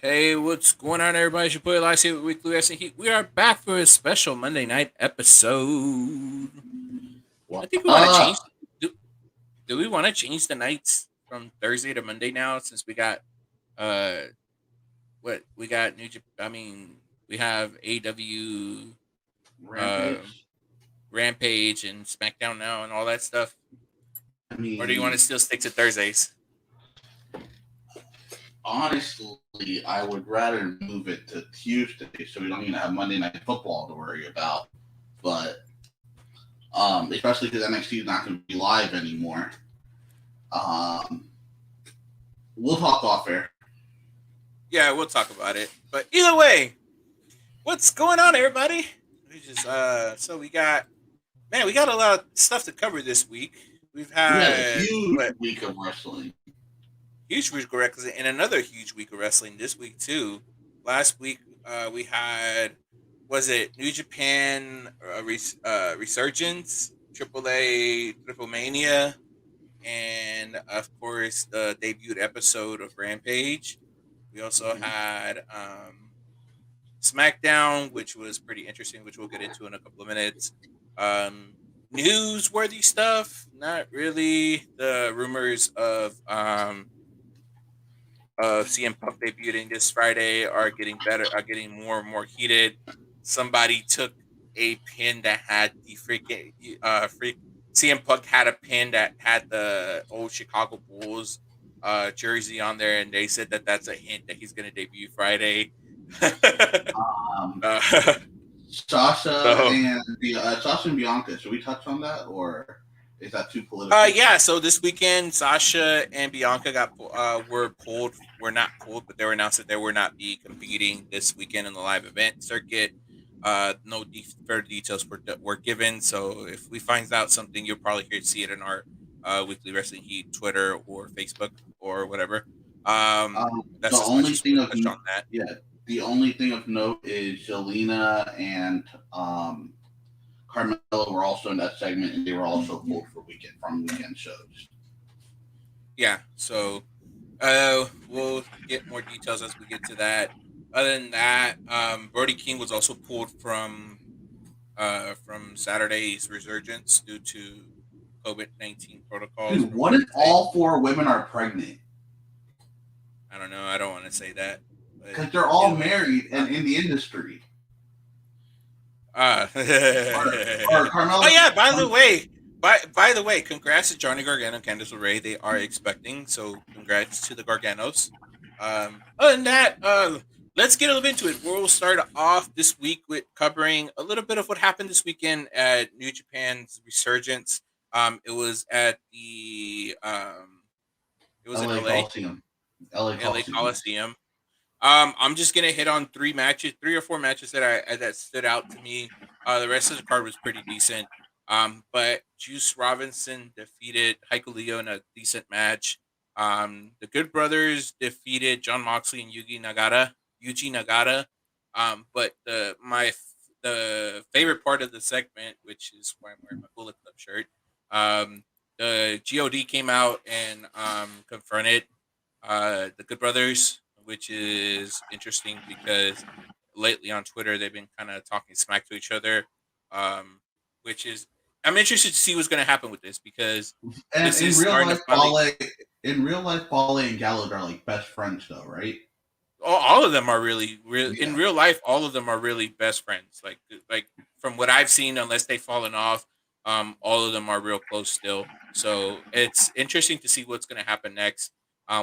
Hey, what's going on, everybody? It's your boy Elias here with Weekly Wrestling Heat. We are back for a special Monday night episode. I What think we want to change. up? Do, do we want to change the nights from Thursday to Monday now? Since we got uh, what we got we have AEW, uh, Rampage? Rampage, and SmackDown now, and all that stuff. I Or do you want to mean, still stick to Thursdays? honestly, I would rather move it to Tuesday so we don't even have Monday Night Football to worry about. But, especially because NXT is not going to be live anymore. Um, we'll talk off air. Yeah, we'll talk about it. But either way, what's going on, everybody? We got a lot of stuff to cover this week. We've We had a had huge what week of wrestling. huge week of wrestling and another huge week of wrestling this week too. Last week we had was it New Japan Resurgence, AAA Triple Mania, and of course the debut episode of Rampage. We also Mhm. had SmackDown, which was pretty interesting, which we'll get into in a couple of minutes. Um, Newsworthy stuff, not really. The rumors of CM Punk debuting this Friday are getting more and more heated. Somebody took a pin that had the freak CM Punk had a pin that had the old Chicago Bulls jersey on there, and they said that that's a hint that he's going to debut Friday. Um, uh, so Sasha and Bianca. Should we touch on that, or is that too political? yeah, so this weekend Sasha and Bianca were not pulled, but they were announced that they were not be competing this weekend in the live event circuit. No further details were given. So if we find out something, you'll probably hear see it in our Weekly Wrestling Heat Twitter or Facebook or whatever. The That's as much only as we'll thing of touch on that. yeah, the only thing of note is Jelena and Carmelo were also in that segment, and they were also pulled for weekend shows. Yeah, so we'll get more details as we get to that. Other than that, Brody King was also pulled from Saturday's Resurgence due to COVID-19 protocols Dude, from what if Wednesday. all four women are pregnant? I don't know. I don't want to say that, but Because they're all either way, married and in the industry. Or oh Carmelo. yeah. By the way, congrats to Johnny Gargano and Candice LeRae. They are expecting, so congrats to the Garganos. Other than that, let's get a little bit into it. We'll start off this week with covering a little bit of what happened this weekend at New Japan's Resurgence. It was at the it was in LA LA, Coliseum. LA LA Coliseum, yes. Coliseum. I'm just gonna hit on three or four matches that stood out to me. The rest of the card was pretty decent. But Juice Robinson defeated Heiko Leo in a decent match. The Good Brothers defeated John Moxley and Yuji Nagata. But the favorite part of the segment, which is why I'm wearing my Bullet Club shirt, the God came out and confronted the Good Brothers, which is interesting because lately on Twitter they've been kind of talking smack to each other, um, which is I'm interested to see what's going to happen with this because And this is starting to finally. In real life, Fale and Gallo are like best friends, though, right? All of them are really real in Yeah. real life. All of them are really best friends. Like from what I've seen, unless they've fallen off, all of them are real close still. So it's interesting to see what's going to happen next.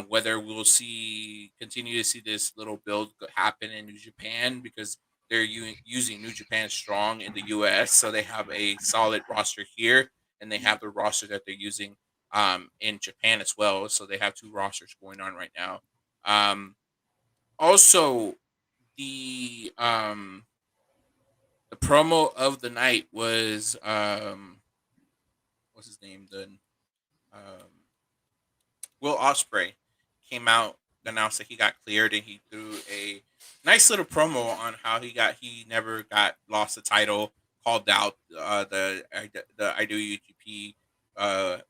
Whether we'll see continue to see this little build happen in New Japan because they're using New Japan strong in the U.S. So they have a solid roster here, and they have the roster that they're using in Japan as well. So they have two rosters going on right now. Um, Also, the um the promo of the night was what's his name then um Will Osprey came out, announced that he got cleared, and he threw a nice little promo on how he never got lost the title, called out the IWGP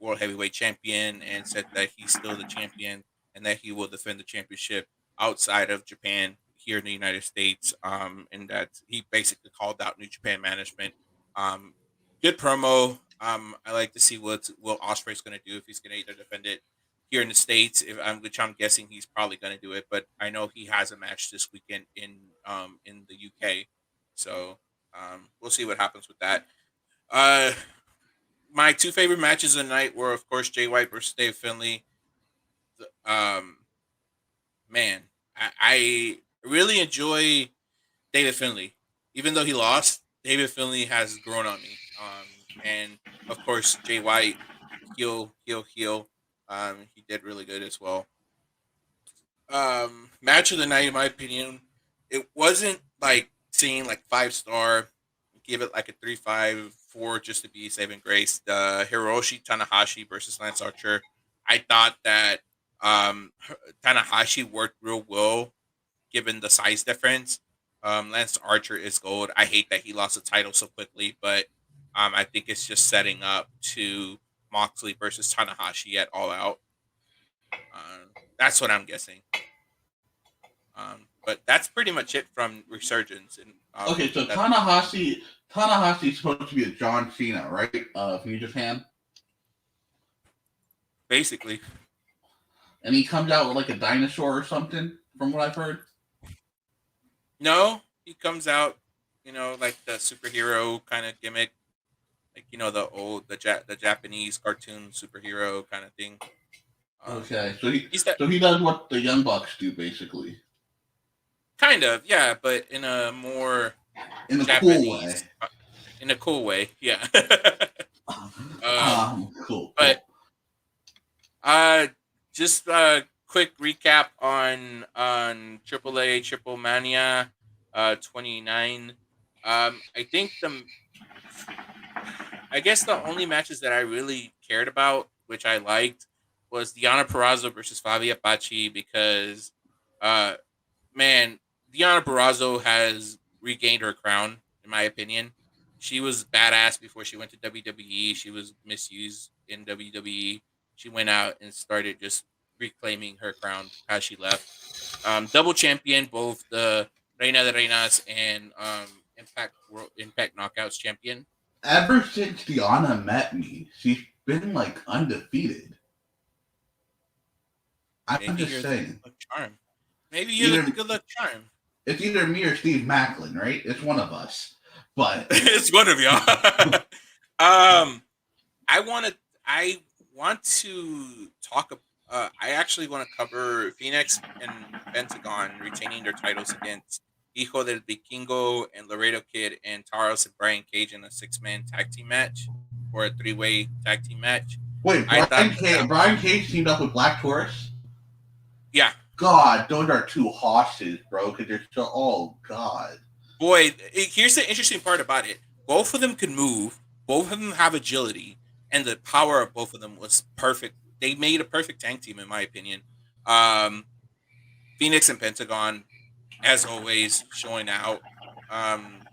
World Heavyweight Champion, and said that he's still the champion and that he will defend the championship outside of Japan here in the United States. And that he basically called out New Japan management. Um, Good promo. I like to see what Will Ospreay's going to do if he's going to either defend it here in the states, which I'm guessing he's probably going to do it. But I know he has a match this weekend in the UK, so we'll see what happens with that. Uh, my two favorite matches of the night were, of course, Jay White versus Dave Finlay. Um, man, I really enjoy David Finlay. Even though he lost, David Finlay has grown on me. And of course, Jay White, heel. He did really good as well. Match of the night, in my opinion, it wasn't like seeing like 5 star. Give it like a 3.5, 4 just to be saving grace. The Hiroshi Tanahashi versus Lance Archer. I thought that Tanahashi worked real well given the size difference. Lance Archer is gold. I hate that he lost the title so quickly, but I think it's just setting up to Moxley versus Tanahashi at All Out. That's what I'm guessing. But that's pretty much it from Resurgence. And okay, so Tanahashi is supposed to be a John Cena, right? From New Japan. Basically, and he comes out with like a dinosaur or something, from what I've heard. No, he comes out, like the superhero kind of gimmick, like the Japanese cartoon superhero kind of thing. Okay, so he does what the Young Bucks do, basically. Kind of, yeah, but in a more in a Japanese, cool way. In a cool way, yeah. Cool. But just a quick recap on AAA Triple Mania 29. I think I guess the only matches that I really cared about, which I liked, was Deonna Purrazzo versus Fabio Apache because, man, Deonna Purrazzo has regained her crown, in my opinion. She was badass before she went to WWE. She was misused in WWE. She went out and started just reclaiming her crown as she left. Double champion, both the Reina de Reinas and Impact Knockouts champion. Ever since Deonna met me, she's been like undefeated. I'm just saying. Charm. Maybe you're the good luck charm. It's either me or Steve Macklin, right? It's one of us. But it's one of y'all. I want to talk. I actually want to cover Phoenix and Pentagon retaining their titles against Hijo del Vikingo and Laredo Kid and Taurus and Brian Cage in a 6-man tag team match or a 3-way tag team match. Wait, Brian Cage teamed up with Black Taurus? Yeah. God, those are two hosses, bro, because they're still, oh, God. Boy, here's the interesting part about it. Both of them could move. Both of them have agility. And the power of both of them was perfect. They made a perfect tag team, in my opinion. Phoenix and Pentagon, as always, showing out.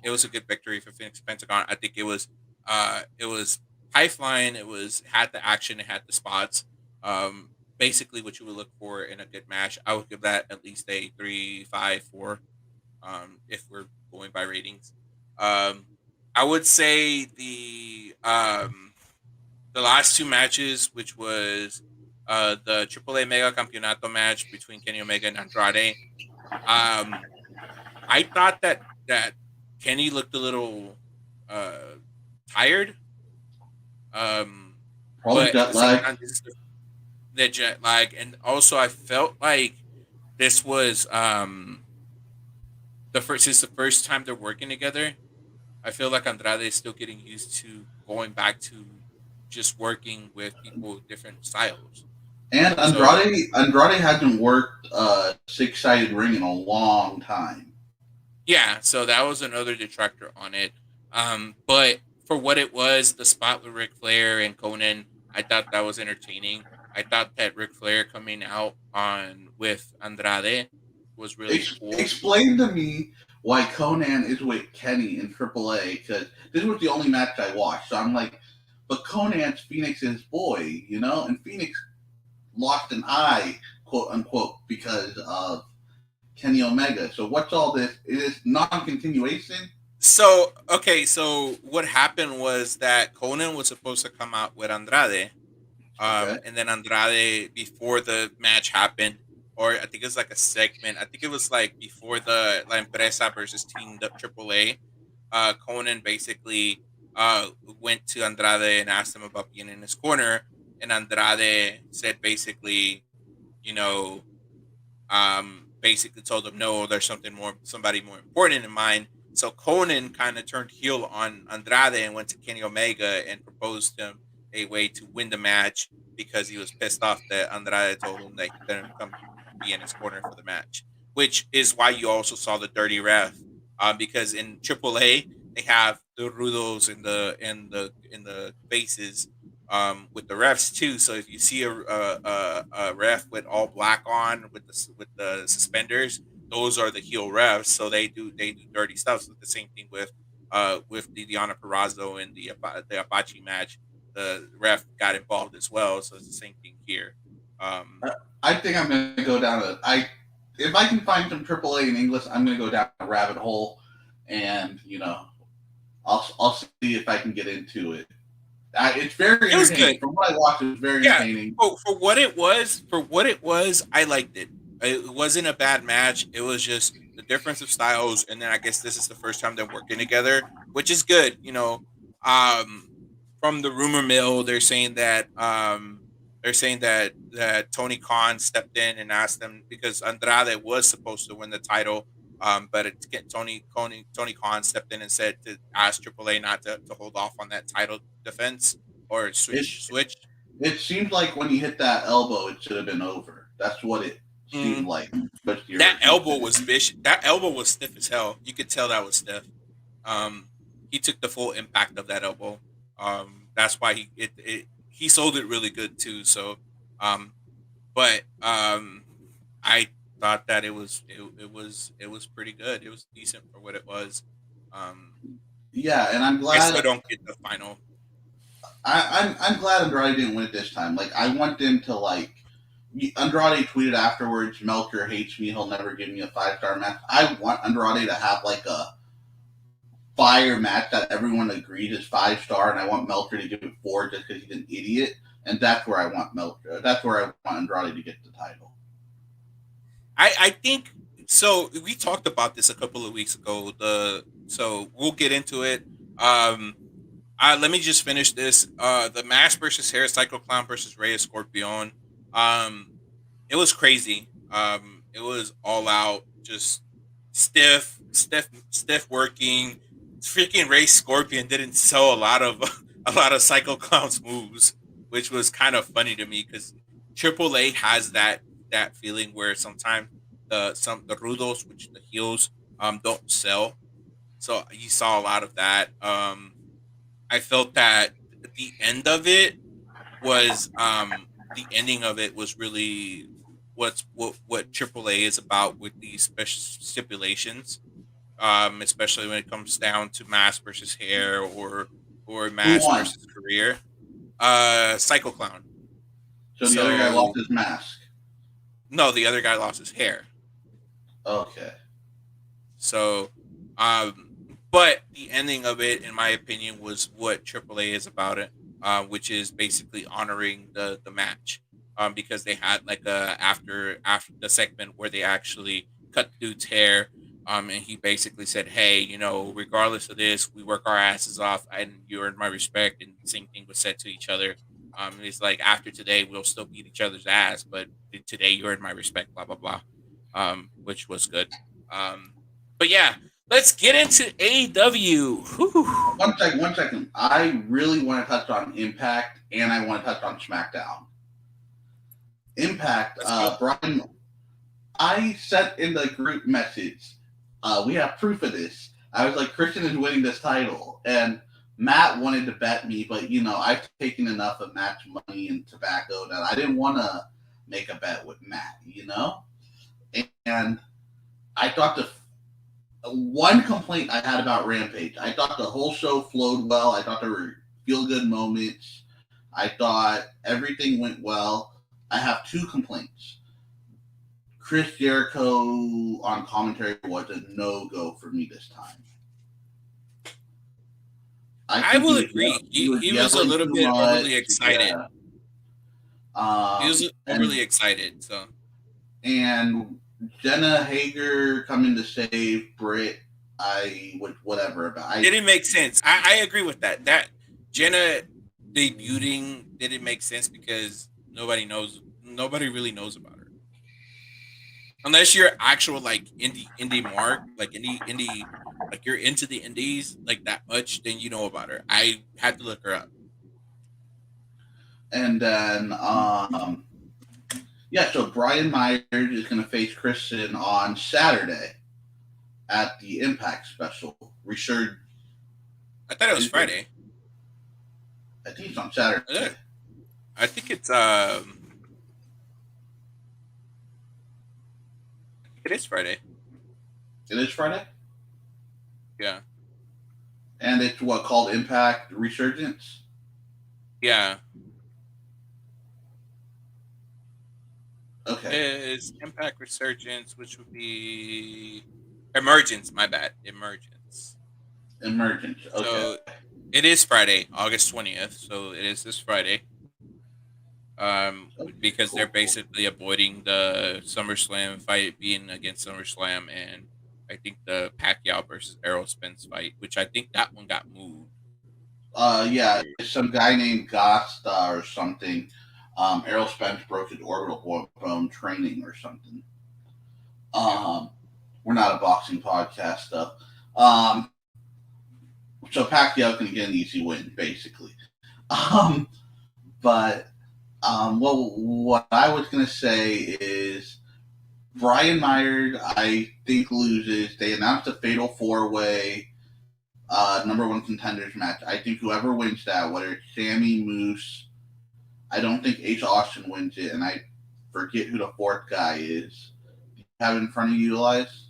It was a good victory for Phoenix and Pentagon. I think it was high flying. It had the action. It had the spots. Basically what you would look for in a good match. I would give that at least a 3.5, 4. If we're going by ratings. I would say the last 2 matches, which was the AAA Mega Campeonato match between Kenny Omega and Andrade. I thought that Kenny looked a little tired. Probably jet lag. The jet lag, and also I felt like this was the first time they're working together. I feel like Andrade is still getting used to going back to just working with people with different styles. And Andrade hasn't worked 6-sided ring in a long time. Yeah, so that was another detractor on it. But for what it was, the spot with Ric Flair and Conan, I thought that was entertaining. I thought that Ric Flair coming out with Andrade was really cool. Explain to me why Conan is with Kenny in AAA, because this was the only match I watched. So I'm like, but Conan's Phoenix's boy, and Phoenix lost an eye, quote unquote, because of Kenny Omega. So what's all this? It is non-continuation. So okay, so what happened was that Conan was supposed to come out with Andrade, Okay. and then Andrade before the match happened, or I think it was like a segment. I think it was like before the La Empresa versus Team AAA. Conan basically went to Andrade and asked him about being in his corner, and Andrade said basically, you know, basically told him no, there's somebody more important in mind. So Conan kind of turned heel on Andrade and went to Kenny Omega and proposed him a way to win the match because he was pissed off that Andrade told him that he couldn't come be in his corner for the match, which is why you also saw the dirty ref. Because in AAA they have the rudos in the faces with the refs too. So if you see a ref with all black on with the suspenders, those are the heel refs. So they do dirty stuff. So the same thing with the Diana Perrazzo in the Apache match. The ref got involved as well. So it's the same thing here. Um, I think I'm gonna go down a I if I can find some AAA in English, I'm gonna go down a rabbit hole, and I'll see if I can get into it. It's very it was good. entertaining. From what I watched, it was very Yeah, entertaining. for what it was, I liked it. It wasn't a bad match. It was just the difference of styles, and then I guess this is the first time they're working together, which is good. Um, from the rumor mill, they're saying that Tony Khan stepped in and asked them because Andrade was supposed to win the title. But Tony Khan stepped in and said to ask AAA not to hold off on that title defense or It switch. it seemed like when he hit that elbow, it should have been over. That's what it seemed Mm, like. But the that original elbow was finish. vicious. That elbow was stiff as hell. You could tell that was stiff. Um, he took the full impact of that elbow. That's why he sold it really good too. So, um, but I thought that it was pretty good. It was decent for what it was. Um, Yeah, and I'm I still glad. don't get the final. I'm glad Andrade didn't win it this time. Like I want them to Andrade tweeted afterwards, Melker hates me. He'll never give me a 5-star match. I want Andrade to have like a fire match that everyone agreed is 5-star, and I want Melker to give it 4 just because he's an idiot. And that's where I want Melker. That's where I want Andrade to get the title. I think so. We talked about this a couple of weeks ago. So we'll get into it. Um, let me just finish this. The Mask versus Hair Psycho Clown versus Rey Scorpion. Um, it was crazy. It was all out, just stiff working. Freaking Ray Scorpion didn't sell a lot of a lot of Psycho Clown's moves, which was kind of funny to me because AAA has that feeling where sometimes the rudos, which the heels, don't sell. So you saw a lot of that. I felt that the end of it the ending of it was really what AAA is about with these special stipulations, especially when it comes down to mass versus hair or Who mass won? versus career. Psycho Clown. So the other guy lost So his mask. no, the other guy lost his hair. Okay. So, um, but the ending of it, in my opinion, was what AAA is about it, which is basically honoring the match, because they had like a after the segment where they actually cut dude's hair, and he basically said, "Hey, regardless of this, we work our asses off, and you earned my respect." And the same thing was said to each other. It's like after today, we'll still beat each other's ass, but today you earned my respect. Blah blah blah, which was good. Um, but yeah, let's get into AEW. Whew. 1 second, 1 second. I really want to touch on Impact, and I want to touch on SmackDown. Impact, Let's go. Brian. I sent in the group message. We have proof of this. I was like, Christian is winning this title, and Matt wanted to bet me, but I've taken enough of Matt's money and tobacco that I didn't want to make a bet with Matt. And I thought the one complaint I had about Rampage, I thought the whole show flowed well. I thought there were feel good moments. I thought everything went well. I have 2 complaints. Chris Jericho on commentary was a no-go for me this time. I I think will agree. he was He was a yelling little too bit much. overly excited. Yeah. He was overly excited. So, and Jenna Hager coming to save Britt, I would whatever about. didn't make sense. I agree with that. That Jenna debuting didn't make sense because nobody really knows about her. Unless you're actual like indie mark, like indie like you're into the indies like that much, then you know about her. I had to look her up. And then yeah, so Brian Myers is going to face Christian on Saturday at the Impact special. Resurgence. I thought it was Friday. I think it's on Saturday. Yeah. I think it is Friday. It is Friday? Yeah. And it's what called Impact Resurgence? Yeah. Okay. Is Impact Resurgence, which would be Emergence, my bad. Emergence. Emergence. Okay. So it is Friday, August 20th. So it is this Friday. Because they're basically avoiding the SummerSlam fight being against SummerSlam, and I think the Pacquiao versus Errol Spence fight, which I think that one got moved. Yeah, some guy named Gasta or something. Errol Spence broke his orbital bone training or something. We're not a boxing podcast, though. So Pacquiao can get an easy win, basically. But what I was going to say is Brian Myers, I think, loses. They announced a fatal four-way number one contenders match. I think whoever wins that, whether it's Sammy, Moose, I don't think H. Austin wins it, and I forget who the fourth guy is. Do you have it in front of you, Elias?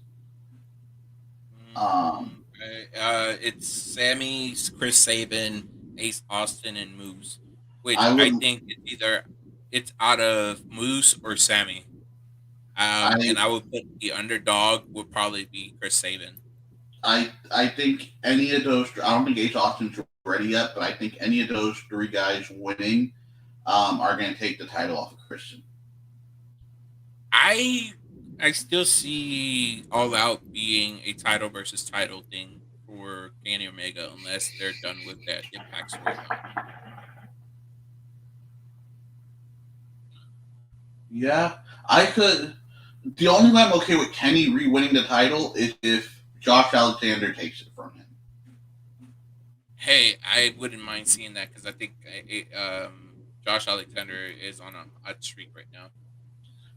It's Sammy, Chris Sabin, Ace Austin, and Moose. Which I think it's out of Moose or Sammy. And I would put the underdog would probably be Chris Sabin. I think any of those. I don't think Ace Austin's ready yet, but I think any of those three guys winning are going to take the title off of Christian. I still see All Out being a title versus title thing for Kenny Omega unless they're done with that Impact storyline. Yeah, I could. The only way I'm okay with Kenny re-winning the title is if Josh Alexander takes it from him. Hey, I wouldn't mind seeing that because I think Josh Alexander is on a hot streak right now.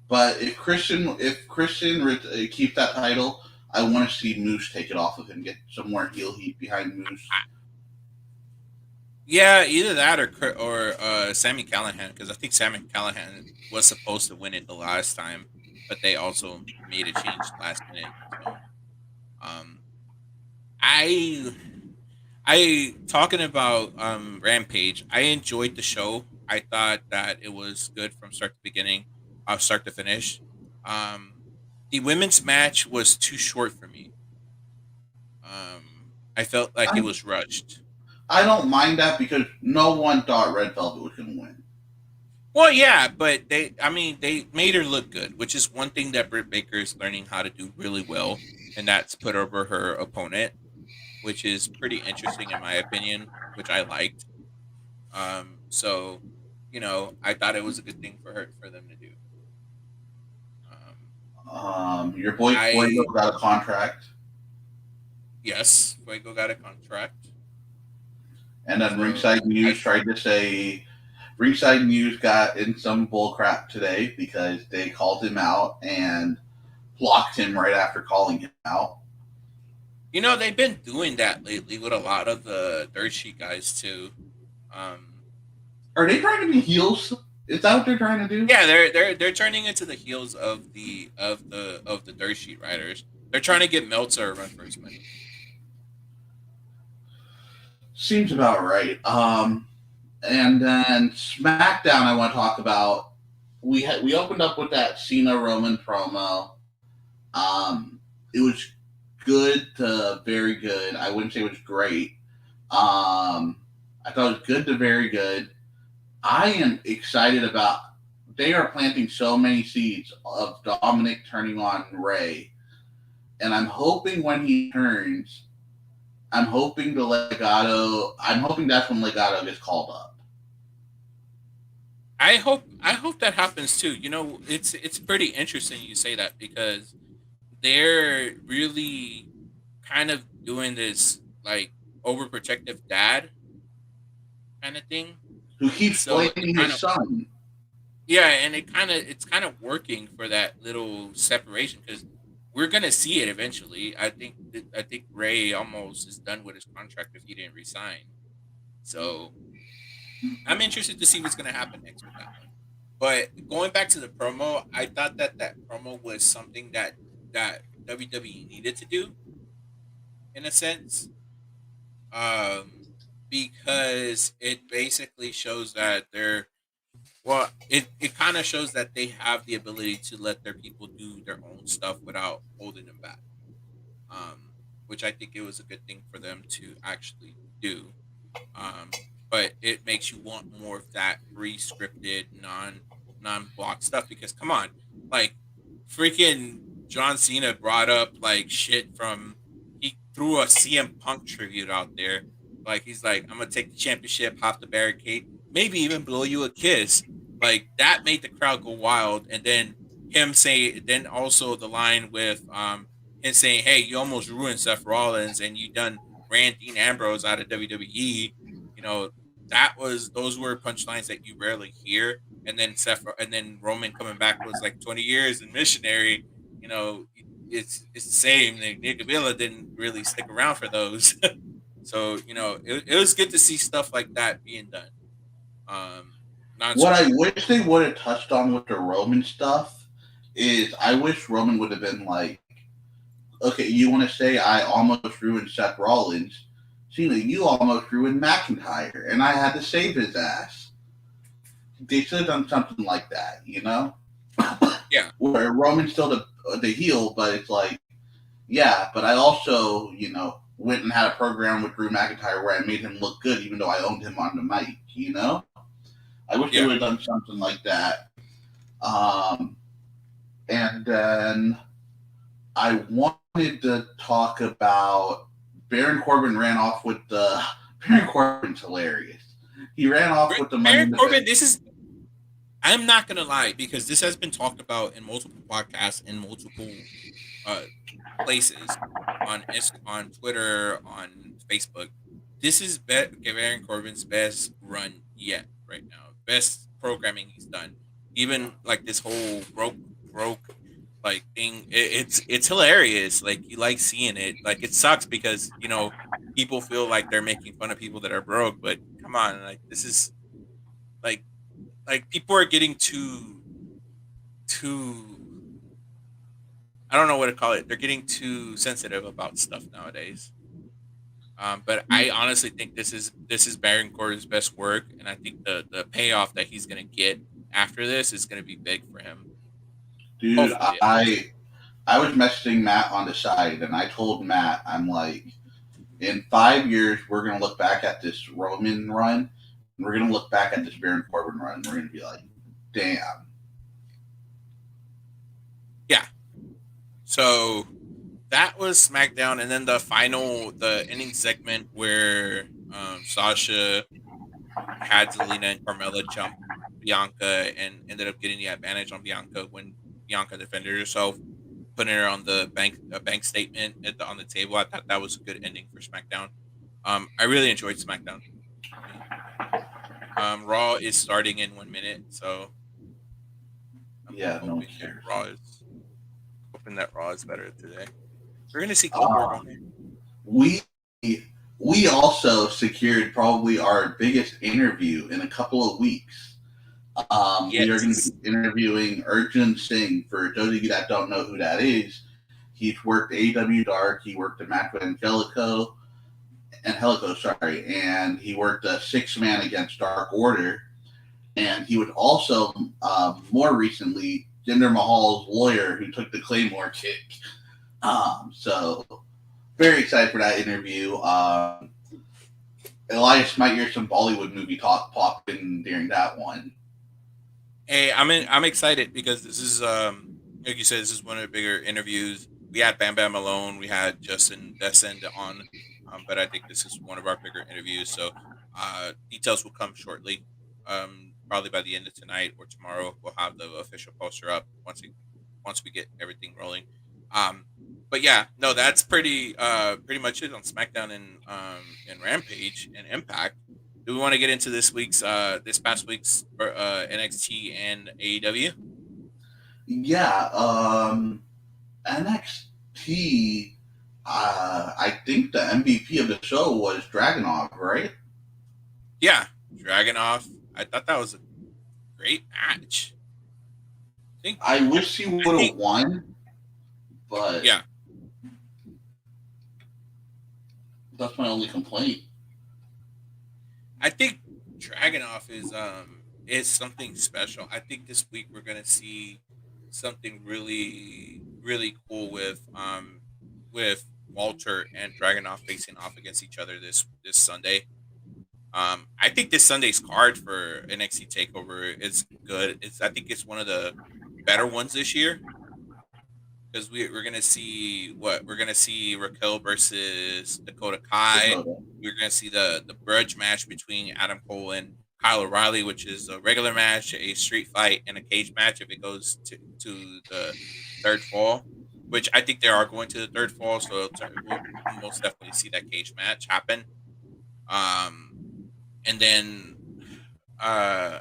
But if Christian keeps that title, I want to see Moose take it off of him, get some more heel heat behind Moose. Yeah, either that or Sami Callihan, because I think Sami Callihan was supposed to win it the last time, but they also made a change last minute. So, I talking about Rampage. I enjoyed the show. I thought that it was good from start to finish. The women's match was too short for me. I felt like it was rushed. I don't mind that because no one thought Red Velvet was going to win. Well, yeah, but they made her look good, which is one thing that Britt Baker is learning how to do really well, and that's put over her opponent, which is pretty interesting in my opinion, which I liked. So, I thought it was a good thing for them to do. Your boy Fuego got a contract. Yes, Fuego got a contract. And then Ringside News Ringside News got in some bullcrap today because they called him out and blocked him right after calling him out. They've been doing that lately with a lot of the dirt sheet guys too. Are they trying to be heels? Is that what they're trying to do? Yeah, they're turning into the heels of the dirt sheet riders. They're trying to get Meltzer a run for his money. Seems about right. And then SmackDown, I want to talk about. we opened up with that Cena Roman promo. It was good to very good. I wouldn't say it was great. I thought it was good to very good. I am excited about. They are planting so many seeds of Dominic turning on Ray, and I'm hoping when he turns, I'm hoping the Legado. I'm hoping that's when Legado gets called up. I hope that happens too. It's pretty interesting you say that because they're really kind of doing this like overprotective dad kind of thing. Who And keeps so it blaming kind his of son? yeah, and it's kind of working for that little separation because we're gonna see it eventually. I think Ray almost is done with his contract if he didn't resign. So I'm interested to see what's gonna happen next with that one. But going back to the promo, I thought that promo was something that WWE needed to do in a sense, um, because it basically shows that they're well, it kind of shows that they have the ability to let their people do their own stuff without holding them back. Um, which I think it was a good thing for them to actually do. Um, but it makes you want more of that pre-scripted, non-block stuff because come on, like freaking John Cena brought up like shit from he threw a CM Punk tribute out there. Like he's like, I'm gonna take the championship, hop the barricade, maybe even blow you a kiss. Like that made the crowd go wild. And then then also the line with him saying, "Hey, you almost ruined Seth Rollins, and you done ran Dean Ambrose out of WWE." You know, those were punchlines that you rarely hear. And then Roman coming back was like 20 years in missionary. You know, it's the same. Nick Villa didn't really stick around for those. So it was good to see stuff like that being done. Um, What I non-scripted. wish they would have touched on with the Roman stuff is I wish Roman would have been like, okay, you want to say I almost ruined Seth Rollins? Cena, you almost ruined McIntyre, and I had to save his ass. They should have done something like that, you know? Yeah, Where Roman's still the heel, but it's like, yeah, but I also, went and had a program with Drew McIntyre where I made him look good, even though I owned him on the mic, you know? I wish they yeah. would have done something like that. Um, and then I wanted to talk about Baron Corbin ran off with the Baron Corbin's hilarious. He ran off with the money Baron in the Corbin, bank. this is I'm not gonna lie because this has been talked about in multiple podcasts and multiple uh places on Twitter, on Facebook. This is Baron Corbin's best run yet right now. Best programming he's done. Even like this whole broke like thing. It's hilarious. Like you like seeing it. Like it sucks because people feel like they're making fun of people that are broke, but come on, like this is like people are getting too I don't know what to call it. They're getting too sensitive about stuff nowadays. But I honestly think this is Baron Corbin's best work, and I think the payoff that he's gonna get after this is gonna be big for him. Dude, Hopefully, at least. I was messaging Matt on the side, and I told Matt, I'm like, in 5 years, we're gonna look back at this Roman run, and we're gonna look back at this Baron Corbin run, and we're gonna be like, damn. Yeah. So that was SmackDown, and then the ending segment where Sasha had Zelina and Carmella jump Bianca and ended up getting the advantage on Bianca when Bianca defended herself, putting her on the bank statement on the table. I thought that was a good ending for SmackDown. I really enjoyed SmackDown. Raw is starting in 1 minute, so I'm Yeah, no one hoping that cares. Raw is better today. We're gonna see Goldberg Uh, on here. we we also secured probably our biggest interview in a couple of weeks. We are going to Yes. be interviewing Arjun Singh. For those of you that don't know who that is, he's worked AEW Dark. He worked a match with Angelico, sorry, and he worked a 6-man against Dark Order. and he would also, more recently, Jinder Mahal's lawyer who took the Claymore kick. So very excited for that interview. Elias might hear some Bollywood movie talk pop in during that one. Hey, I'm excited because this is like you said, this is one of the bigger interviews. We had Bam Bam Malone, we had Justin Descend on, but I think this is one of our bigger interviews. So details will come shortly. Probably by the end of tonight or tomorrow, we'll have the official poster up once we get everything rolling. Um, but yeah, no, that's pretty much it on SmackDown and Rampage and Impact. Do we want to get into this past week's NXT and AEW? Yeah, NXT. I think the MVP of the show was Dragunov, right? Yeah, Dragonoff. I thought that was a great match. I think I wish he would I have think won, but yeah. that's my only complaint. I think Dragonoff is something special. I think this week we're gonna see something really cool with Walter and Dragonoff facing off against each other this Sunday. I think this Sunday's card for NXT Takeover is good. I think it's one of the better ones this year because we're gonna see we're gonna see Raquel versus Dakota Kai. Dakota. We're gonna see the grudge match between Adam Cole and Kyle O'Reilly, which is a regular match, a street fight, and a cage match if it goes to the third fall. Which I think they are going to the third fall, so we'll most definitely see that cage match happen. Um, and then uh,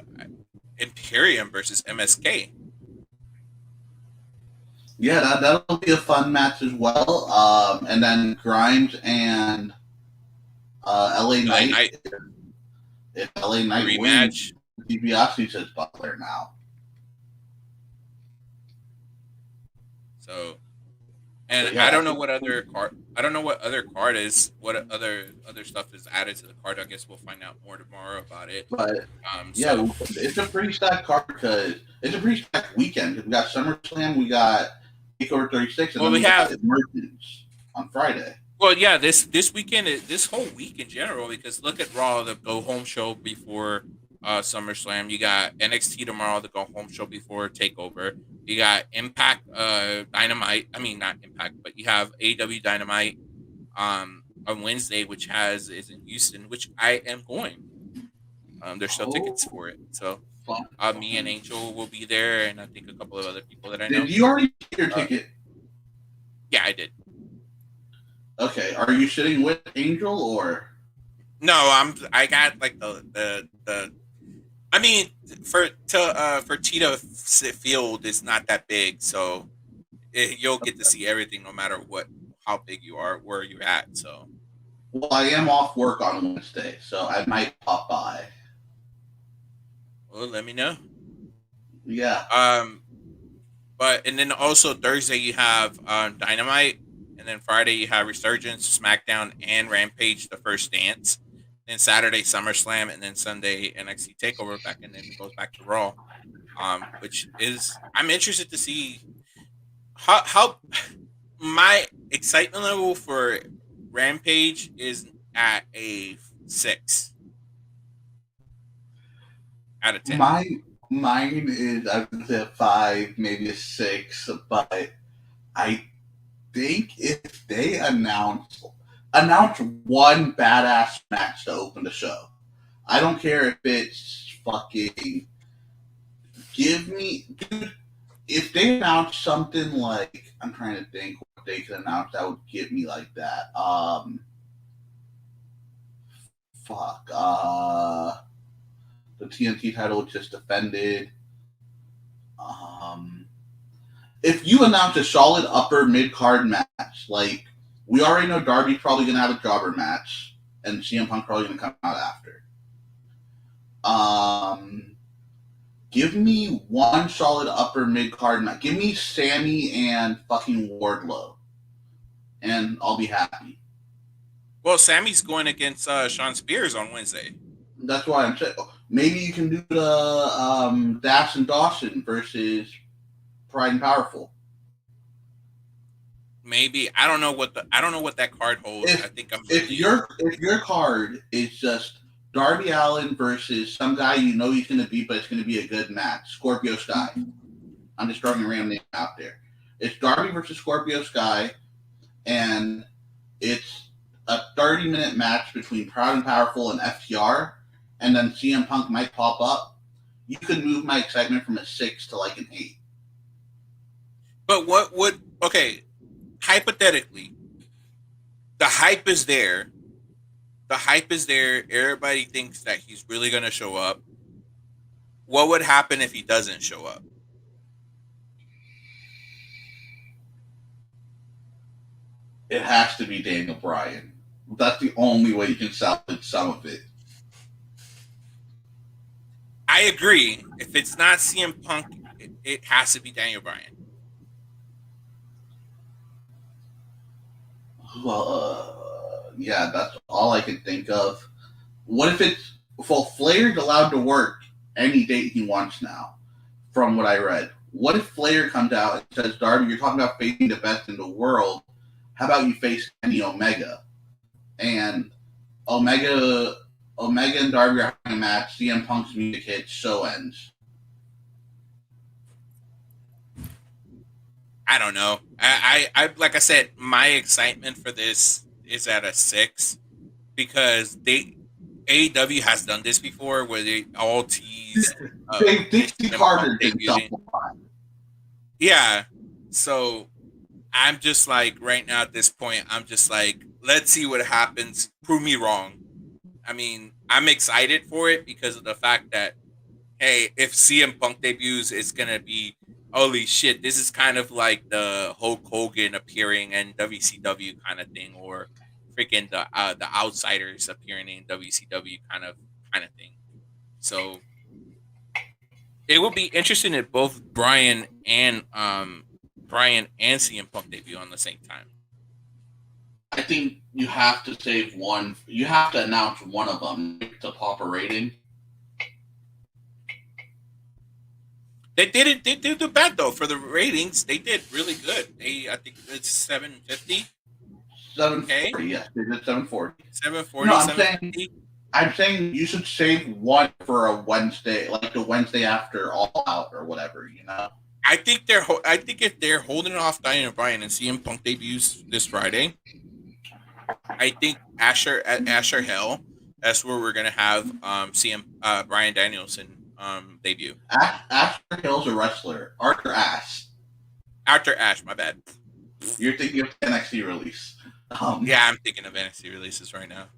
Imperium versus MSK. Yeah, that'll be a fun match as well. And then Grimes and LA LA Knight. Knight If LA Knight wins, rematch. DiBiase says Butler now. So, and Yeah, I don't know what other card. I don't know what other card is. What other stuff is added to the card. I guess we'll find out more tomorrow about it. but So yeah, it's a pretty stacked card because it's a pretty stacked weekend. We got SummerSlam, we got Takeover 36, and well, then we we got have Emergence on Friday. well, yeah, this weekend, this whole week in general. Because look at Raw, the go home show before SummerSlam. You got NXT tomorrow, the go home show before Takeover. You got Impact Dynamite. I mean, not Impact, but you have AEW Dynamite on Wednesday, which is in Houston, which I am going. There's still tickets for it, so Fun. me and Angel will be there, and I think a couple of other people that I know. Did you already get your Uh, ticket? yeah, I did. Okay, are you sitting with Angel or? No, I got like the. I mean, for Tito Field is not that big, so you'll get to see everything no matter how big you are, where you're at. So, Well, I am off work on Wednesday, so I might pop by. well, let me know. Yeah. But and then also Thursday you have Dynamite, and then Friday you have Resurgence, SmackDown, and Rampage, the first dance. Then Saturday SummerSlam, and then Sunday NXT Takeover back, and then it goes back to Raw. Which is I'm interested to see how my excitement level for Rampage is at a 6 out of 10. Mine is I would say a 5, maybe a 6, but I think if they announce one badass match to open the show, I don't care if it's fucking give me dude. If they announce something like I'm trying to think what they could announce that would get me like that. Fuck. The TNT title just defended. Um, if you announce a solid upper mid card match, like we already know Darby's probably gonna have a jobber match, and CM Punk probably gonna come out after. Um, give me one solid upper mid card match. Give me Sammy and fucking Wardlow, and I'll be happy. Well, Sammy's going against Sean Spears on Wednesday. That's why I'm saying. Maybe you can do the Dash and Dawson versus Pride and Powerful. Maybe I don't know what that card holds. I think I'm If your card is just Darby Allin versus some guy you know he's going to beat, but it's going to be a good match, Scorpio Sky. I'm just throwing a random name out there. It's Darby versus Scorpio Sky, and it's a 30-minute match between Proud and Powerful and FTR, and then CM Punk might pop up. You could move my excitement from a 6 to like an 8. But what would hypothetically, the hype is there. The hype is there. Everybody thinks that he's really going to show up. What would happen if he doesn't show up? It has to be Daniel Bryan. That's the only way you can salvage some of it. I agree. If it's not CM Punk, it has to be Daniel Bryan. Well, yeah, that's all I can think of. What if it's Flair's allowed to work any date he wants now? From what I read, what if Flair comes out and says, "Darby, you're talking about facing the best in the world. How about you face Kenny Omega?" And Omega and Darby are having a match. CM Punk's music hits, show ends. I don't know. I like I said, my excitement for this is at a 6 because AEW has done this before where they all tease. Dixie Carter did something. Yeah. So I'm just like right now at this point, I'm just like, let's see what happens. Prove me wrong. I mean, I'm excited for it because of the fact that, hey, if CM Punk debuts, it's gonna be holy shit. This is kind of like the Hulk Hogan appearing in WCW kind of thing, or freaking the Outsiders appearing in WCW kind of thing. So it would be interesting if both Brian and CM Punk debut on the same time. I think you have to save one. You have to announce one of them to pop a rating. They did the bad though for the ratings. They did really good. I think it's 750. 740, okay. Yes, they did 740. 740. No, I'm saying you should save one for a Wednesday, like the Wednesday after All Out or whatever. You know. I think if they're holding off Daniel Bryan and CM Punk debuts this Friday, I think Asher Hell. That's where we're gonna have Bryan Danielson debut. Asher Hill's a wrestler. Arthur Ashe, my bad. You're thinking of the NXT release. Yeah, I'm thinking of NXT releases right now.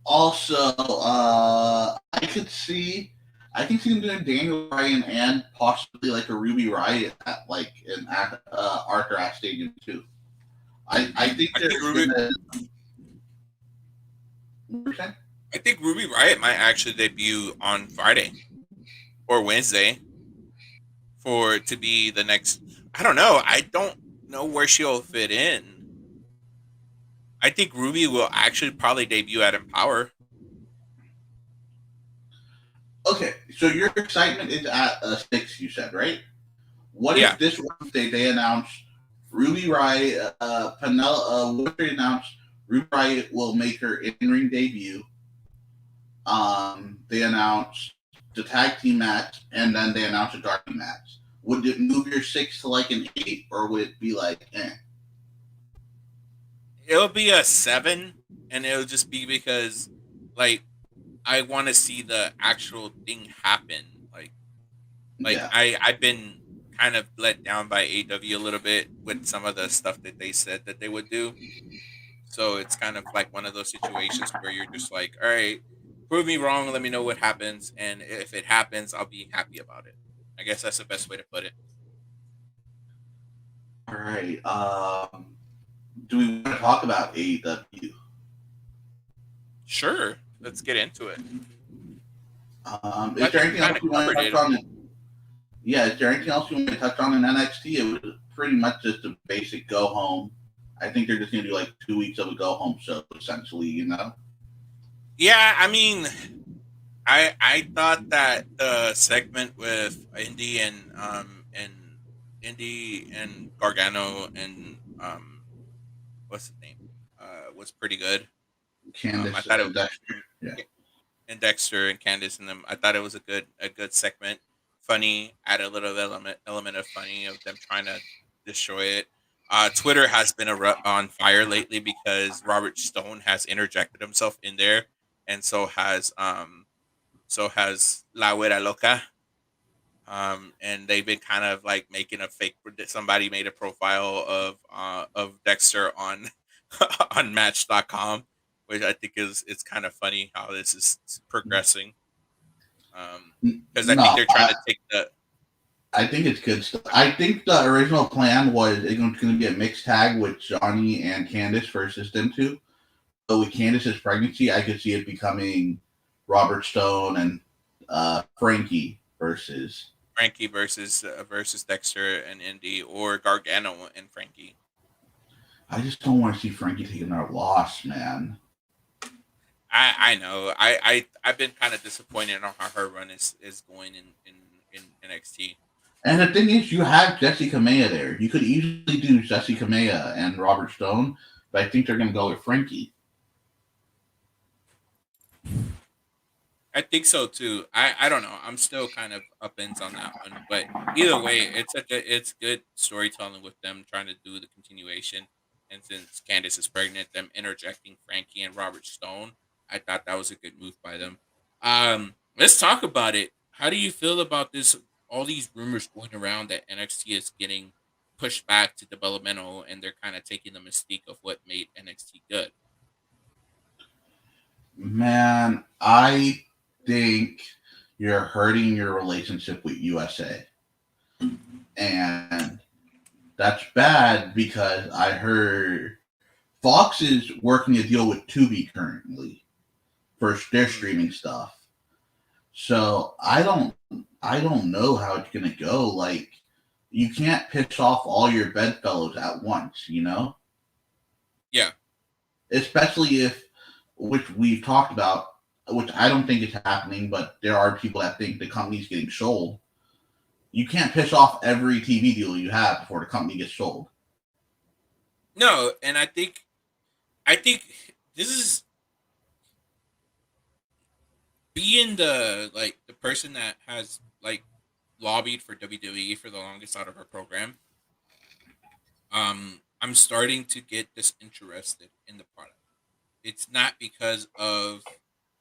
Also, I can see him doing Daniel Bryan and possibly like a Ruby Riott at like in Arthur Ashe Stadium too. I think Ruby Riott might actually debut on Friday or Wednesday to be the next. I don't know. I don't know where she'll fit in. I think Ruby will actually probably debut at Empower. Okay, so your excitement is at a 6, you said, right? What if this Wednesday they announce Ruby Riott, what they announced Ruby Riott will make her in-ring debut. They announced the tag team match, and then they announced a Darby match. Would it move your 6 to like an 8, or would it be like, eh? It'll be a 7, and it'll just be because, like, I want to see the actual thing happen. I've been kind of let down by AEW a little bit with some of the stuff that they said that they would do. So it's kind of like one of those situations where you're just like, all right, prove me wrong. Let me know what happens. And if it happens, I'll be happy about it. I guess that's the best way to put it. All right. Do we want to talk about AEW? Sure. Let's get into it. Is there anything else you want to touch on? Yeah, is there anything else you want to touch on in NXT? It was pretty much just a basic go home. I think they're just going to do like 2 weeks of a go home show, essentially, you know? Yeah, I mean, I thought that the segment with Indy and Gargano and what's his name was pretty good. I Candace thought it and Dexter. Yeah. and Dexter and Candace and them. I thought it was a good segment. Funny, add a little element of funny of them trying to destroy it. Twitter has been on fire lately because Robert Stone has interjected himself in there, and so has La Huera Loca. And they've been kind of like making a fake. Somebody made a profile of Dexter on on Match.com, which I think is it's kind of funny how this is progressing. Because I think No, they're trying to take the I think it's good stuff. I think the original plan was it's going to be a mixed tag with Johnny and Candace versus them two. But with Candace's pregnancy, I could see it becoming Robert Stone and Frankie versus. Frankie versus Dexter and Indy, or Gargano and Frankie. I just don't want to see Frankie taking our loss, man. I know I've been kind of disappointed on how her run is going in NXT. And the thing is, you have Jesse Kamea there. You could easily do Jesse Kamea and Robert Stone, but I think they're going to go with Frankie. I think so too. I don't know. I'm still kind of up ends on that one, but either way, it's good storytelling with them trying to do the continuation. And since Candace is pregnant, them interjecting Frankie and Robert Stone, I thought that was a good move by them. Let's talk about it. How do you feel about this? All these rumors going around that NXT is getting pushed back to developmental, and they're kind of taking the mystique of what made NXT good. Man, I think you're hurting your relationship with USA. And that's bad because I heard Fox is working a deal with Tubi currently for their Mm. streaming stuff. So I don't know how it's gonna go. Like you can't piss off all your bedfellows at once, you know? Yeah, Especially if, which we've talked about, which I don't think is happening, but there are people that think the company's getting sold. You can't piss off every TV deal you have before the company gets sold. no, and I think this is being the person that has lobbied for WWE for the longest out of her program. I'm starting to get disinterested in the product. It's not because of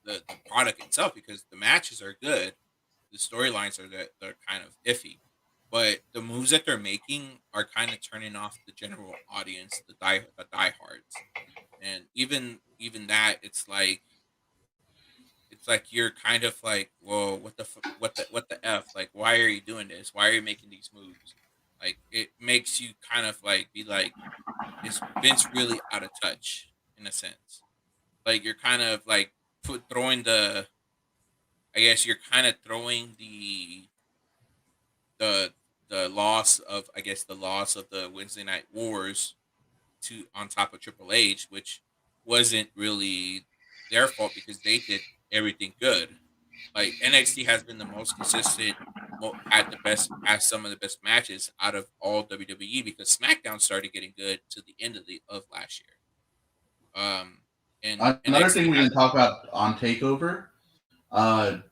the product itself, because the matches are good, the storylines are that they're kind of iffy, but the moves that they're making are kind of turning off the general audience, the diehards, and even that it's like you're kind of like, whoa, what the f? Like, why are you doing this? Why are you making these moves? Like, it makes you kind of like be like, is Vince really out of touch in a sense? Like, you're kind of like throwing the. I guess you're kind of throwing the the loss of the Wednesday Night Wars to on top of Triple H, which wasn't really their fault because they did everything good. Like, NXT has been the most consistent, had some of the best matches out of all WWE because SmackDown started getting good to the end of last year. And Another NXT thing we has didn't talk about on Takeover,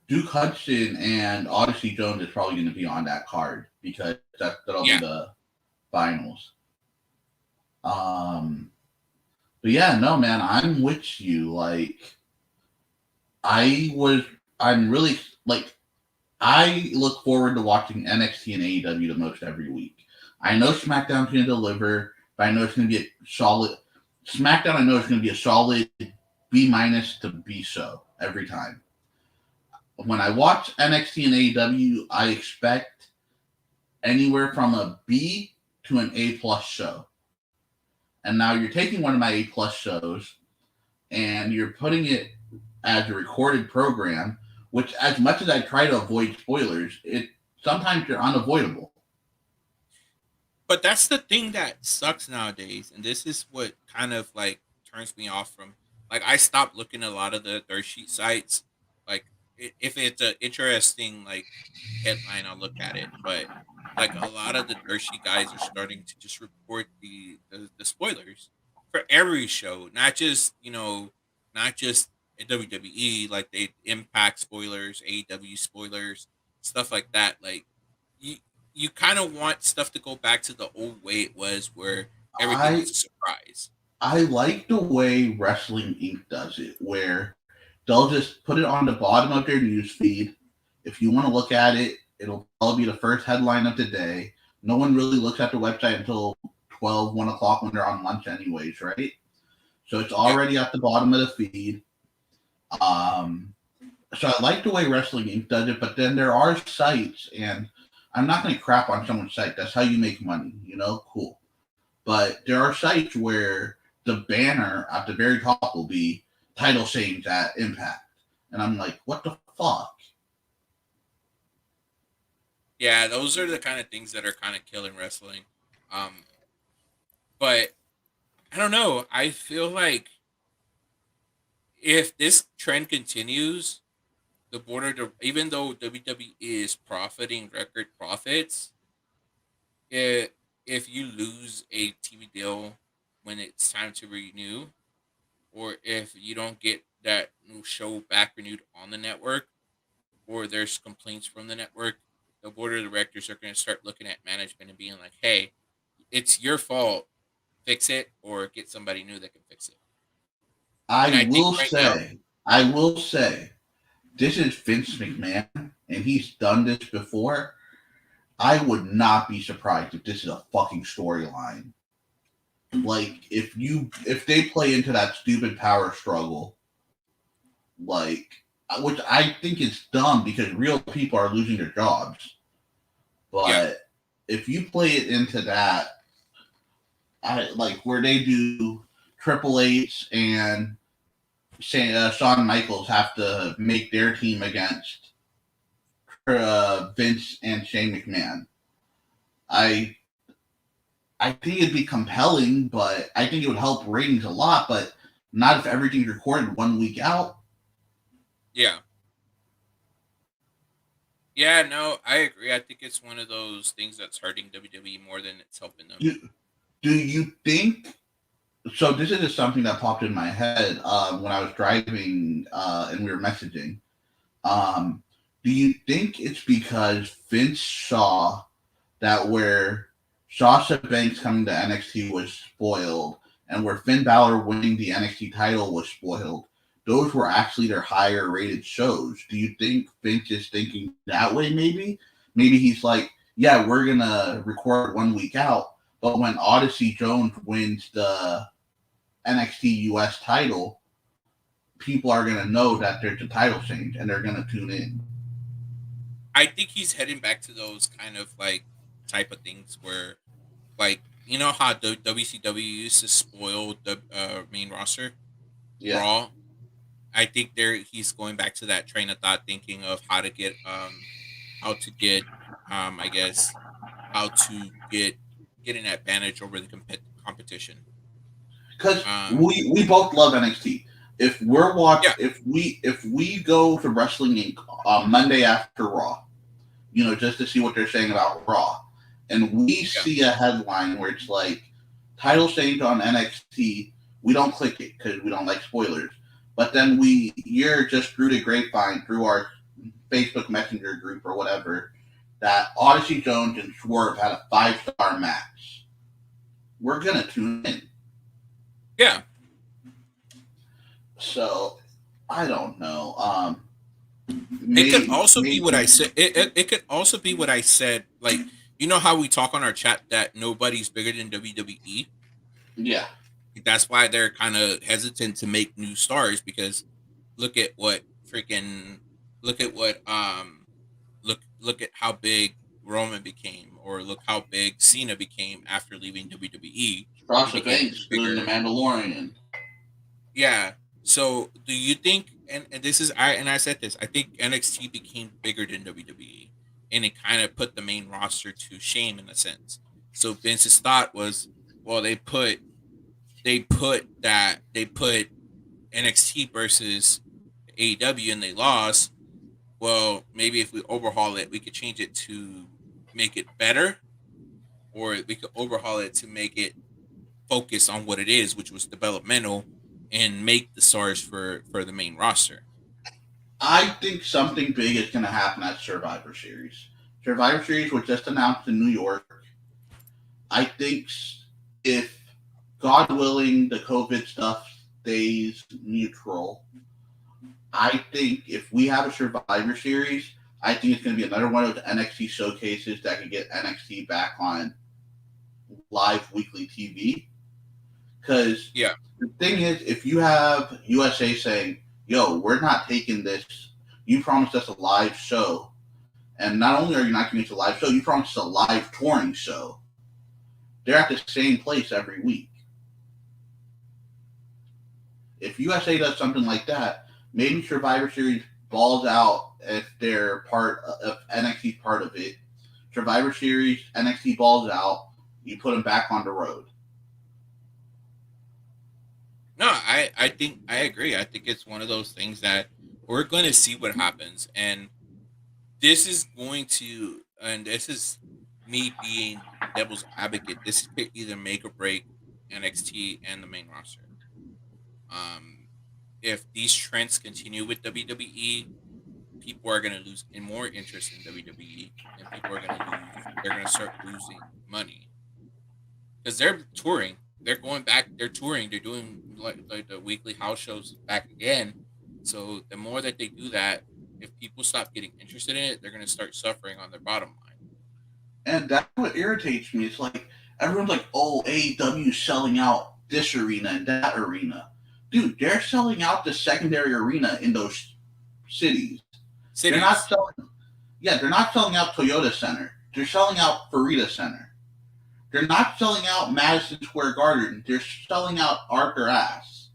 Duke Hudson and Odyssey Jones is probably going to be on that card because that'll be yeah. the finals. Um, but yeah, no, man, I'm with you. Like, I was, I'm really like, I look forward to watching NXT and AEW the most every week. I know SmackDown's going to deliver, but I know it's going to be a solid. SmackDown, I know it's going to be a solid B minus to B so every time. When I watch NXT and AEW, I expect anywhere from a B to an A plus show. And now you're taking one of my A plus shows and you're putting it as a recorded program, which as much as I try to avoid spoilers, it sometimes they're unavoidable. But that's the thing that sucks nowadays, and this is what kind of like turns me off from. Like I stopped looking at a lot of the dirt sheet sites. Like if it's an interesting like headline, I'll look at it. But like a lot of the dirt sheet guys are starting to just report the spoilers for every show, not just not just in WWE. Like they Impact spoilers, AEW spoilers, stuff like that. Like you you kind of want stuff to go back to the old way it was, where everything I was a surprise. I like the way Wrestling Inc. does it, where they'll just put it on the bottom of their news feed. If you want to look at it, it'll probably be the first headline of the day. No one really looks at the website until 12, 1 o'clock when they're on lunch, anyways, right? So it's Yeah, already at the bottom of the feed. Um, so I like the way Wrestling Inc. does it, but then there are sites, and I'm not going to crap on someone's site. That's how you make money, cool. But there are sites where the banner at the very top will be title change at Impact. And I'm like, what the fuck? yeah, those are the kind of things that are kind of killing wrestling. Um, but I don't know. I feel like if this trend continues, the border, even though WWE is profiting record profits, it, if you lose a TV deal when it's time to renew, or if you don't get that new show back renewed on the network, or there's complaints from the network, the board of directors are going to start looking at management and being like, "Hey, it's your fault. Fix it, or get somebody new that can fix it." And I I think will right now, say, I will say, this is Vince McMahon, and he's done this before. I would not be surprised if this is a fucking storyline. Like if they play into that stupid power struggle, like which I think is dumb because real people are losing their jobs. yeah, But if you play it into that, I like where they do Triple H and Shawn Michaels have to make their team against Vince and Shane McMahon. I I think it'd be compelling, but I think it would help ratings a lot, but not if everything's recorded 1 week out. yeah, yeah. No, I agree. I think it's one of those things that's hurting WWE more than it's helping them. Do you think so? This is just something that popped in my head when I was driving and we were messaging. Um, do you think it's because Vince saw that where Sasha Banks coming to NXT was spoiled, and where Finn Balor winning the NXT title was spoiled? Those were actually their higher rated shows. Do you think Vince is thinking that way? Maybe he's like, yeah, we're gonna record 1 week out, but when Odyssey Jones wins the NXT US title, people are gonna know that there's a title change and they're gonna tune in. I think he's heading back to those kind of like type of things where, like, you know how WCW used to spoil the main roster, Yeah, Raw. I think he's going back to that train of thought, thinking of how to get I guess how to get an advantage over the competition. because Um, we both love NXT. If we're yeah, if we go to Wrestling Inc. on Monday after Raw, just to see what they're saying about Raw, and we yeah, see a headline where it's like title change on NXT, we don't click it because we don't like spoilers. But then we hear just through the grapevine, through our Facebook Messenger group or whatever, that Odyssey Jones and Swerve had a 5-star match. We're gonna tune in. yeah. So I don't know. It could Maybe, also be what I maybe, said. It could also be what I said. Like, you know how we talk on our chat that nobody's bigger than WWE. yeah. That's why they're kind of hesitant to make new stars, because look at what freaking look at what look at how big Roman became, or look how big Cena became after leaving WWE. He Sasha became Banks doing the bigger. Mandalorian. Yeah. So do you think, and this is I said this, I think NXT became bigger than WWE, and it kind of put the main roster to shame in a sense. So Vince's thought was, well, they put NXT versus AEW and they lost, well, maybe if we overhaul it, we could change it to make it better, or we could overhaul it to make it focus on what it is, which was developmental, and make the stars for the main roster. I think something big is going to happen at Survivor Series. Survivor Series was just announced in New York. I think if, God willing, the COVID stuff stays neutral, I think if we have a Survivor Series, I think it's going to be another one of the NXT showcases that can get NXT back on live weekly TV. Because Yeah, the thing is, if you have USA saying, yo, we're not taking this, you promised us a live show. And not only are you not giving us a live show, you promised us a live touring show. They're at the same place every week. If USA does something like that, maybe Survivor Series balls out if they're part of NXT part of it. Survivor Series, NXT balls out, you put them back on the road. no, I think I agree. I think it's one of those things that we're going to see what happens, and this is going to, and this is me being devil's advocate. This could either make or break NXT and the main roster. Um, if these trends continue with WWE, people are going to lose in more interest in WWE, and people are going to lose. They're going to start losing money because they're touring. They're going back. They're touring. They're doing like the weekly house shows back again. So the more that they do that, if people stop getting interested in it, they're going to start suffering on their bottom line. And that's what irritates me. It's like everyone's like, oh, AEW selling out this arena and that arena. Dude, they're selling out the secondary arena in those cities. They're not Cities. selling. Yeah, they're not selling out Toyota Center. They're selling out Farida Center. They're not selling out Madison Square Garden. They're selling out Arthur Ashe.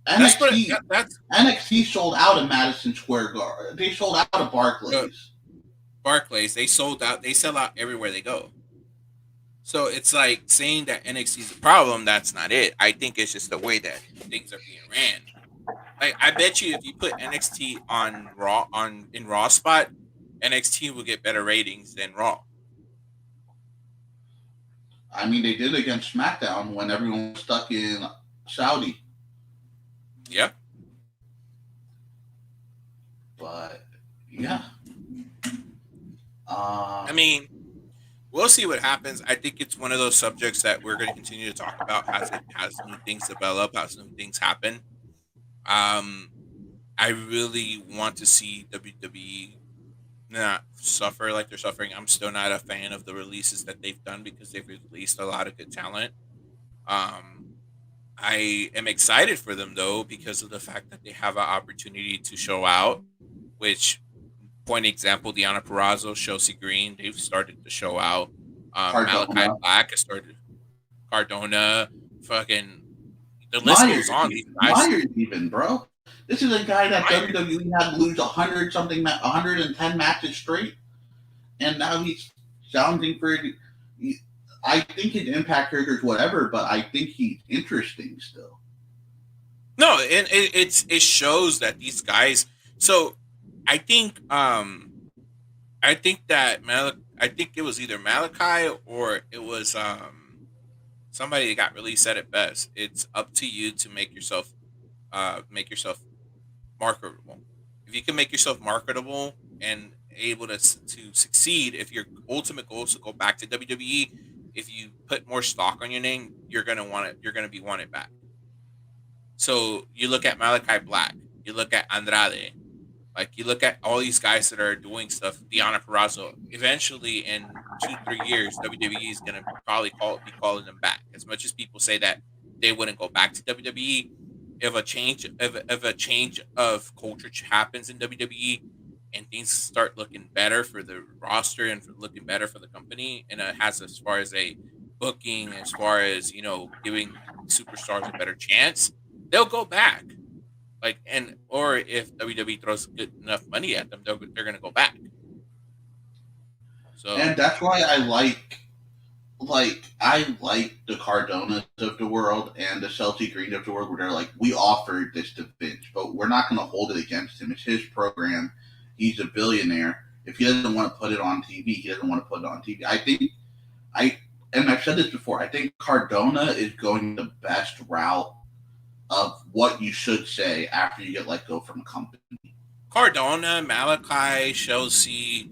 That's what NXT that's NXT sold out of Madison Square Garden. They sold out of uh, Barclays. Barclays. They sold out. They sell out everywhere they go. So it's like saying that NXT is a problem. That's not it. I think it's just the way that things are being ran. Like I bet you, if you put NXT on Raw on in Raw spot, NXT will get better ratings than Raw. I mean, they did against SmackDown when everyone was stuck in Saudi. Yeah. But yeah, I mean, we'll see what happens. I think it's one of those subjects that we're going to continue to talk about as new things develop, as new things happen. Um, I really want to see WWE not suffer like they're suffering. I'm still not a fan of the releases that they've done because they've released a lot of good talent. Um, I am excited for them though because of the fact that they have an opportunity to show out. Which, point example, Deanna Purrazzo, Chelsea Green, they've started to show out. Malachi Cardona, Black has started. Cardona, fucking the list Myers, goes on. These guys, Myers, even bro. This is a guy that Myers, WWE had to lose 110 matches straight, and now he's challenging for. I think his impact triggers whatever, but I think he's interesting still. no, and it shows that these guys. So, I think that I think it was either Malachi or it was somebody that got really said it best. It's up to you to make yourself marketable. If you can make yourself marketable and able to succeed, if your ultimate goal is to go back to WWE, if you put more stock on your name, you're gonna want it. You're gonna be wanted back. So you look at Malachi Black, you look at Andrade, like you look at all these guys that are doing stuff. Deanna Purrazzo. Eventually, in 2 3 years, WWE is gonna probably be calling them back. As much as people say that they wouldn't go back to WWE, if a change of culture happens in WWE and things start looking better for the roster and for looking better for the company, and it has as far as a booking, as far as giving superstars a better chance, they'll go back. Like and or if WWE throws good enough money at them, they're gonna go back. So And that's why I like I like the Cardonas of the world and the Chelsea Green of the world, where they're like, we offered this to Vince, but we're not going to hold it against him. It's his program. He's a billionaire. If he doesn't want to put it on TV, he doesn't want to put it on TV. I think I and I've said this before. I think Cardona is going the best route of what you should say after you get let go from a company. Cardona, Malachi, Chelsea,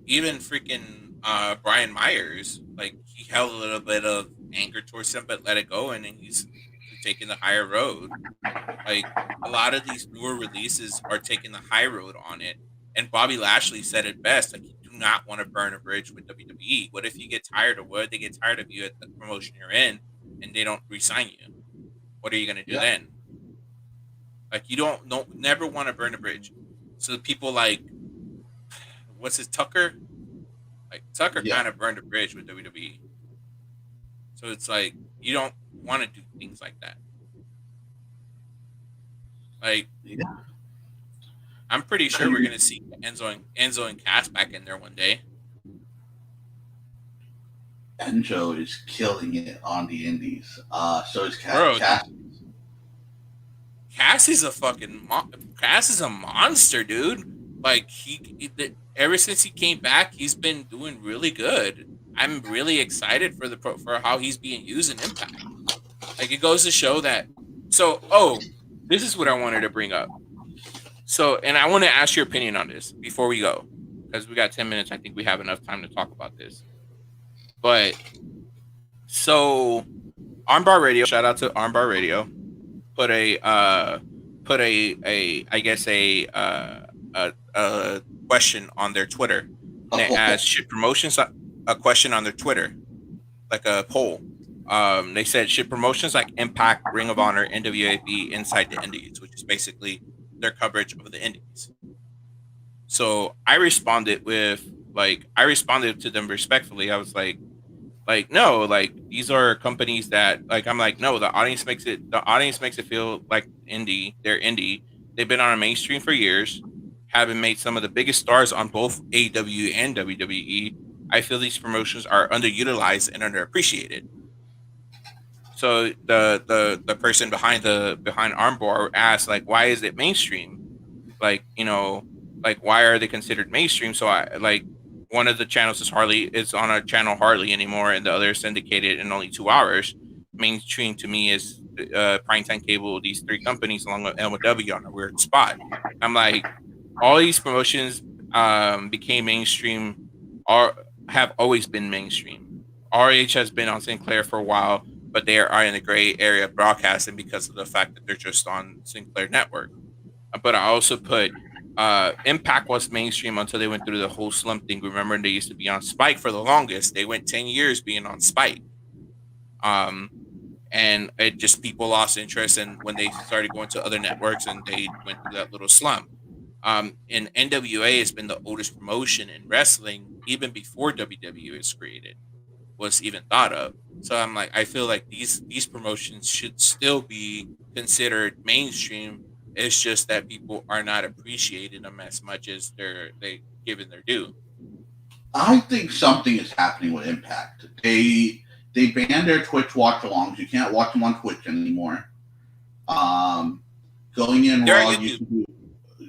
even freaking Brian Myers, like he held a little bit of anger towards him, but let it go, and then he's taking the higher road. Like a lot of these newer releases are taking the high road on it. And Bobby Lashley said it best: like you do not want to burn a bridge with WWE. What if you get tired of what if they get tired of you at the promotion you're in, and they don't re-sign you? What are you gonna do Yeah, then? Like you don't never want to burn a bridge. So people like what's his Tucker? Like Tucker yeah, kind of burned a bridge with WWE. So it's like you don't want to do things like that. Like yeah. I'm pretty sure we're gonna Clear. see Enzo and Cass back in there one day. Enjo is killing it on the indies. So is Bro, Cass. Cass is a Cass is a monster, dude. Like ever since he came back, he's been doing really good. I'm really excited for for how he's being used in Impact. Like it goes to show that. So, this is what I wanted to bring up. So, and I want to ask your opinion on this before we go, because we got 10 minutes. I think we have enough time to talk about this. But so, Armbar Radio, shout out to Armbar Radio, put a I guess a question on their Twitter, and it asked should promotions a question on their Twitter, like a poll. They said should promotions like Impact, Ring of Honor, NWA be inside the Indies, which is basically their coverage of the Indies. So I responded to them respectfully. I was like no, like these are companies that like I'm like no, the audience makes it feel like they're indie. They've been on a mainstream for years, having made some of the biggest stars on both AEW and WWE. I feel these promotions are underutilized and underappreciated. So the person behind Armbar asked like why is it mainstream? Like like why are they considered mainstream? So I like one of the channels is on a channel hardly anymore, and the other is syndicated in only 2 hours. Mainstream to me is primetime cable. These three companies along with LW on a weird spot. I'm like all these promotions became mainstream are have always been mainstream. RH has been on Sinclair for a while, but they are in the gray area of broadcasting because of the fact that they're just on Sinclair Network. But I also put Impact was mainstream until they went through the whole slump thing. Remember, they used to be on Spike for the longest. They went 10 years being on Spike, um, and it just people lost interest. And when they started going to other networks, and they went through that little slump. And NWA has been the oldest promotion in wrestling, even before WWE was created, was even thought of. So I'm like, I feel like these promotions should still be considered mainstream. It's just that people are not appreciating them as much as they given their due. I think something is happening with Impact. They banned their Twitch watch alongs. You can't watch them on Twitch anymore. Um, Going in They're on Raw used YouTube. to do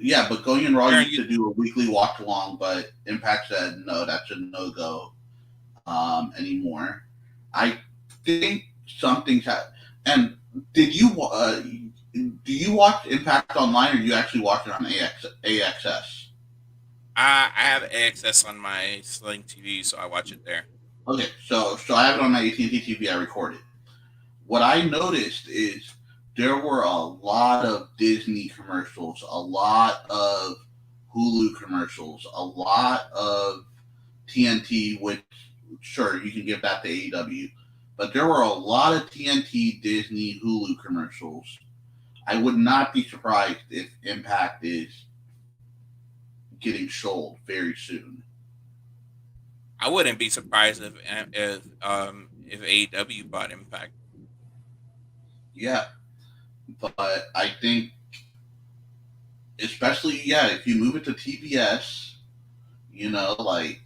yeah, but Going in Raw They're on used to YouTube. do a weekly watch along, but Impact said no, that's a no go anymore. I think something's happened. And did you do you watch Impact online, or do you actually watch it on AXS? I have AXS on my Sling TV, so I watch it there. Okay, so I have it on my AT&T TV. I record it. What I noticed is there were a lot of Disney commercials, a lot of Hulu commercials, a lot of TNT, which sure you can give that to AEW, but there were a lot of TNT, Disney, Hulu commercials. I would not be surprised if Impact is getting sold very soon. I wouldn't be surprised if AEW bought Impact. Yeah, but I think, especially if you move it to TBS, like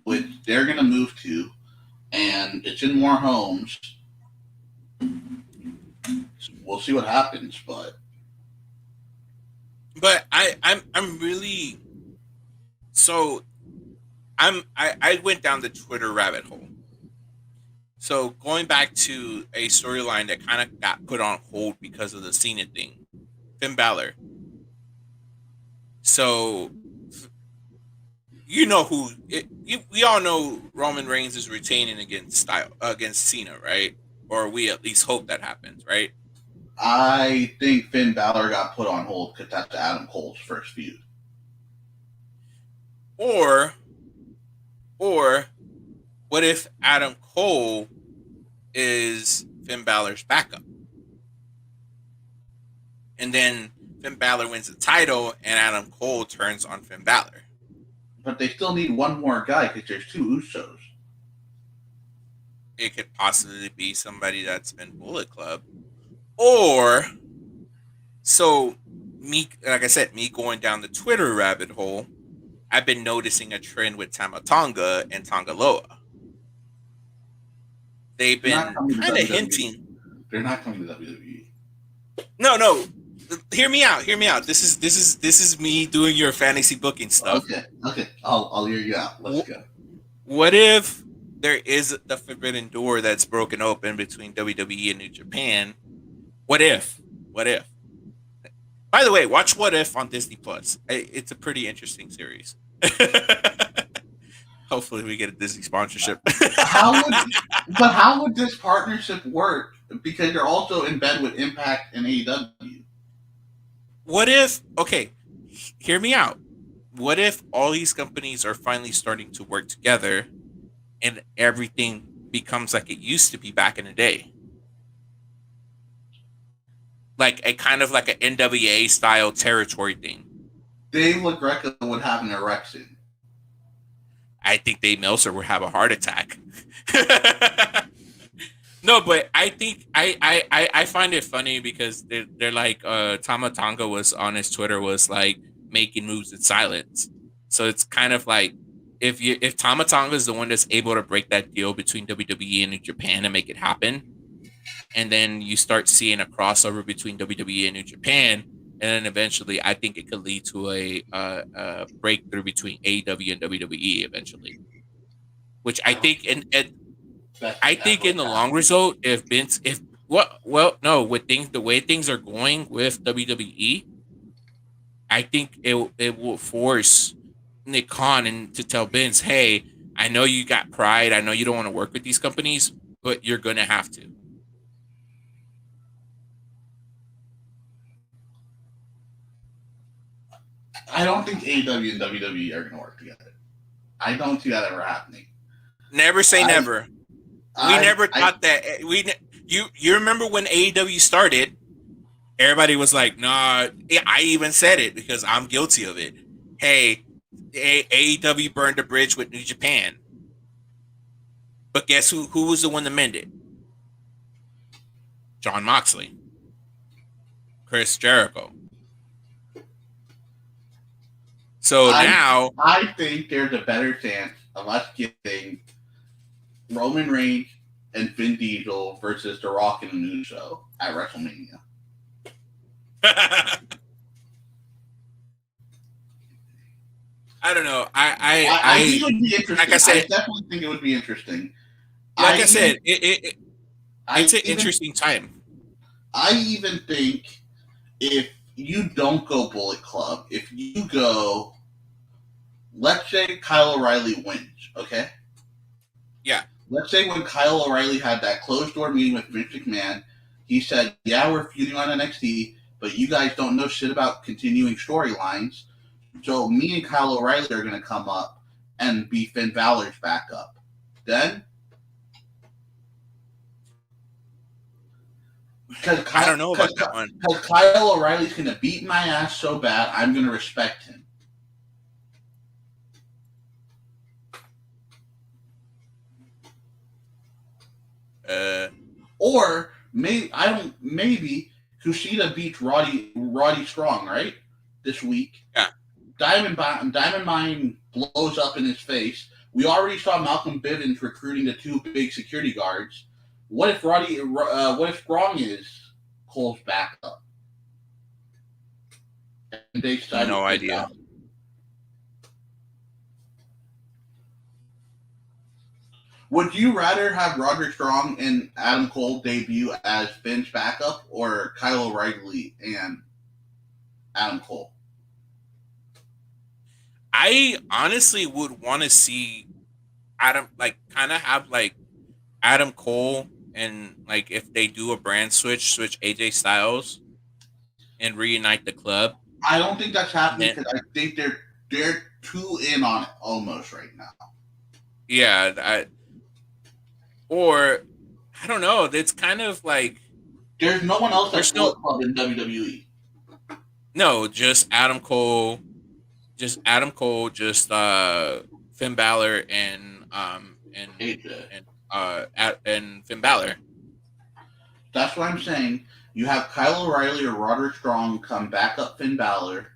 which they're gonna move to. and it's in more homes. We'll see what happens, but I'm really so I went down the Twitter rabbit hole. So going back to a storyline that kind of got put on hold because of the Cena thing, Finn Balor. So you know we all know Roman Reigns is retaining against Cena, right? Or we at least hope that happens, right? I think Finn Balor got put on hold because that's Adam Cole's first feud. Or what if Adam Cole is Finn Balor's backup? And then Finn Balor wins the title and Adam Cole turns on Finn Balor. But they still need one more guy because there's 2 Usos. It could possibly be somebody that's been Bullet Club. Or, so me, like I said, me going down the Twitter rabbit hole, I've been noticing a trend with Tama Tonga and Tongaloa. They've been kind of hinting. They're not coming to WWE. No. Hear me out. This is me doing your fantasy booking stuff. Okay. I'll hear you out. Let's go. What if there is the forbidden door that's broken open between WWE and New Japan? What if? By the way, watch What If on Disney Plus. It's a pretty interesting series. Hopefully, we get a Disney sponsorship. How would this partnership work? Because they're also in bed with Impact and AEW. What if? Okay, hear me out. What if all these companies are finally starting to work together, and everything becomes like it used to be back in the day? Like a kind of like an NWA style territory thing. Dave LaGreca would have an erection. I think Dave Meltzer would have a heart attack. No, but I think I find it funny because they're like Tama Tonga was on his Twitter was like making moves in silence. So it's kind of like if Tama Tonga is the one that's able to break that deal between WWE and Japan and make it happen, and then you start seeing a crossover between WWE and New Japan, and then eventually I think it could lead to a breakthrough between AEW and WWE eventually. Which I think in the long result, with the way things are going with WWE, I think it will force Nick Khan and to tell Vince, hey, I know you got pride, I know you don't want to work with these companies, but you're gonna have to. I don't think AEW and WWE are going to work together. I don't see that ever happening. Never say never. We never thought that. You remember when AEW started? Everybody was like, "Nah." I even said it because I'm guilty of it. Hey, AEW burned the bridge with New Japan, but guess who was the one to mend it? Jon Moxley, Chris Jericho. So now I think there's a better chance of us getting Roman Reigns and Vin Diesel versus The Rock and Uso at WrestleMania. I don't know. I think it would be interesting. Like I said, I definitely think it would be interesting. Like I said, it's an interesting time. I even think if you don't go Bullet Club, if you go, let's say Kyle O'Reilly wins, okay? Yeah. Let's say when Kyle O'Reilly had that closed door meeting with Vince McMahon, he said, yeah, we're feuding on NXT, but you guys don't know shit about continuing storylines. So me and Kyle O'Reilly are going to come up and be Finn Balor's backup. Then? I don't know about that one. Because Kyle O'Reilly's going to beat my ass so bad, I'm going to respect him. Or maybe Kushida beats Roddy Strong, right? This week. Yeah. Diamond Mine blows up in his face. We already saw Malcolm Bivens recruiting the two big security guards. What if what if Strong is Cole's backup? And they decide to No sit idea. down. Would you rather have Roderick Strong and Adam Cole debut as Finn's backup, or Kyle O'Reilly and Adam Cole? I honestly would want to see Adam, like, kind of have like Adam Cole, and like if they do a brand switch AJ Styles and reunite the club. I don't think that's And happening then, because I think they're too in on it almost right now. yeah, or I don't know. It's kind of like There's no one else there's that's no Bullet Club in WWE. no, just Adam Cole, just Finn Balor AJ. and Finn Balor. That's what I'm saying. You have Kyle O'Reilly or Roderick Strong come back up Finn Balor,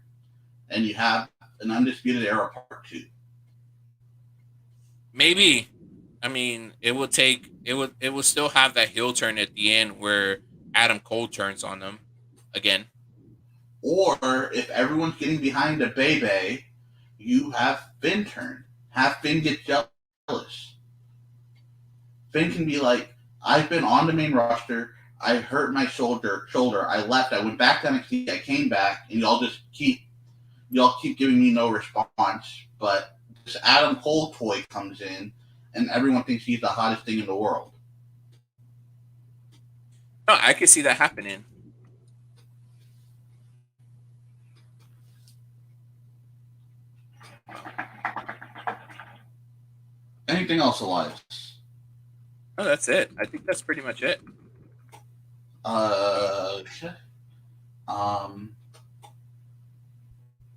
and you have an Undisputed Era Part 2. Maybe. I mean, it will still have that heel turn at the end where Adam Cole turns on them again. Or if everyone's getting behind the Bebe, you have Finn turn. Have Finn get jealous. Finn can be like, I've been on the main roster. I hurt my shoulder. I left. I went back to NXT. I came back, and y'all keep giving me no response. But this Adam Cole toy comes in, and everyone thinks he's the hottest thing in the world. No, I could see that happening. Anything else, Elias? Oh, that's it. I think that's pretty much it. Okay. Have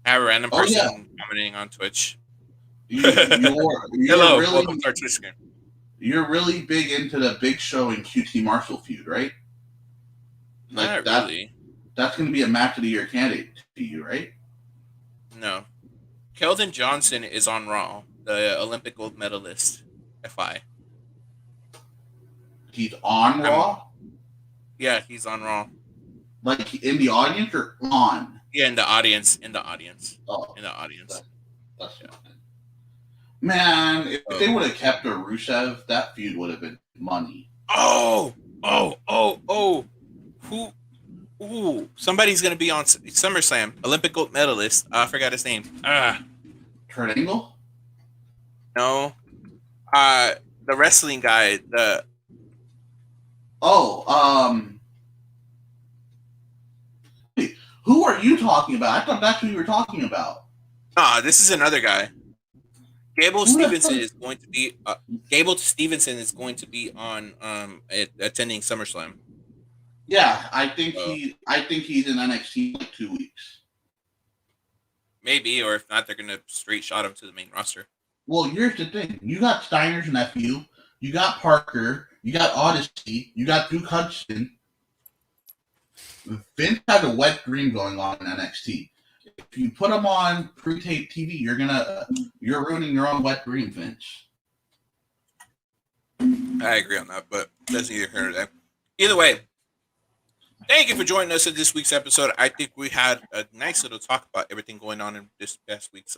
a random person yeah. commenting on Twitch. You're Hello, really, welcome to our Twitch stream. You're really big into the Big Show and QT Marshall feud, right? Like not really. That's going to be a match of the year candidate to you, right? No. Keldon Johnson is on Raw, the Olympic gold medalist. FI. He's on Raw? Yeah, he's on Raw. Like in the audience or on? Yeah, in the audience. Oh, in the audience. That's yeah. Man, if they would have kept a Rusev, that feud would have been money. Oh! Who? Ooh, somebody's gonna be on SummerSlam. Olympic gold medalist. I forgot his name. Kurt Angle? No. The wrestling guy. Who are you talking about? I thought that's who you were talking about. This is another guy. Gable Stevenson is going to be. Gable Stevenson is going to be on attending SummerSlam. Yeah, I think he's in NXT in like 2 weeks. Maybe, or if not, they're gonna straight shot him to the main roster. Well, here's the thing: you got Steiner's nephew, you got Parker, you got Odyssey, you got Duke Hudson. Vince has a wet dream going on in NXT. If you put him on pre-tape TV, you're ruining your own wet dream, Vince. I agree on that, but that's neither here nor there. Either way, thank you for joining us in this week's episode. I think we had a nice little talk about everything going on in this past week's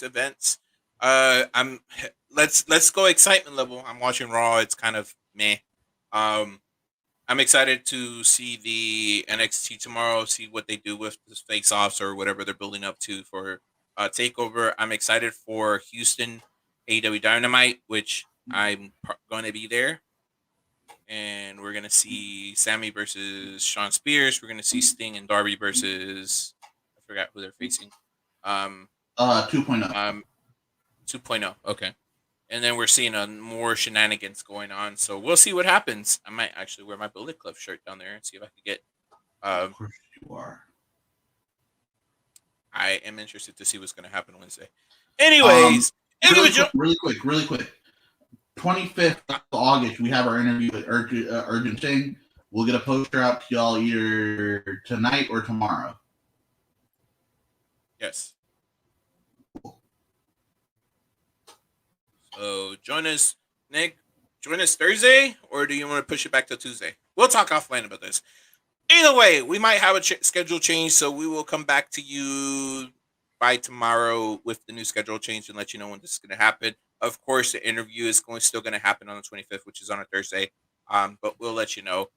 events. Let's go excitement level. I'm watching Raw. It's kind of meh. I'm excited to see the NXT tomorrow, see what they do with the face-offs or whatever they're building up to for TakeOver. I'm excited for Houston AEW Dynamite, which I'm going to be there. And we're going to see Sammy versus Shawn Spears. We're going to see Sting and Darby versus, I forgot who they're facing. 2.0. 2.0, okay. And then we're seeing more shenanigans going on. So we'll see what happens. I might actually wear my Bullet Club shirt down there and see if I can get. Of course you are. I am interested to see what's going to happen Wednesday. Anyways, really quick. 25th of August, we have our interview with Urgent Singh. We'll get a poster out to y'all either tonight or tomorrow. Yes. Oh, join us, Nick. Join us Thursday, or do you want to push it back to Tuesday? We'll talk offline about this. Either way, we might have a schedule change, so we will come back to you by tomorrow with the new schedule change and let you know when this is going to happen. Of course, the interview is still going to happen on the 25th, which is on a Thursday. But we'll let you know.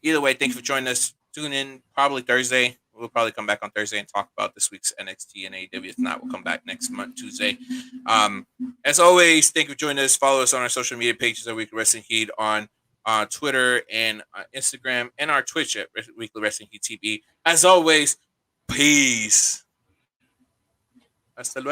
Either way, thank you for joining us. Tune in probably Thursday. We'll probably come back on Thursday and talk about this week's NXT and AEW. If not, we'll come back next month, Tuesday. Um, as always, thank you for joining us. Follow us on our social media pages at Weekly Wrestling Heat on Twitter and Instagram and our Twitch at Weekly Wrestling Heat TV. As always, peace. Hasta luego.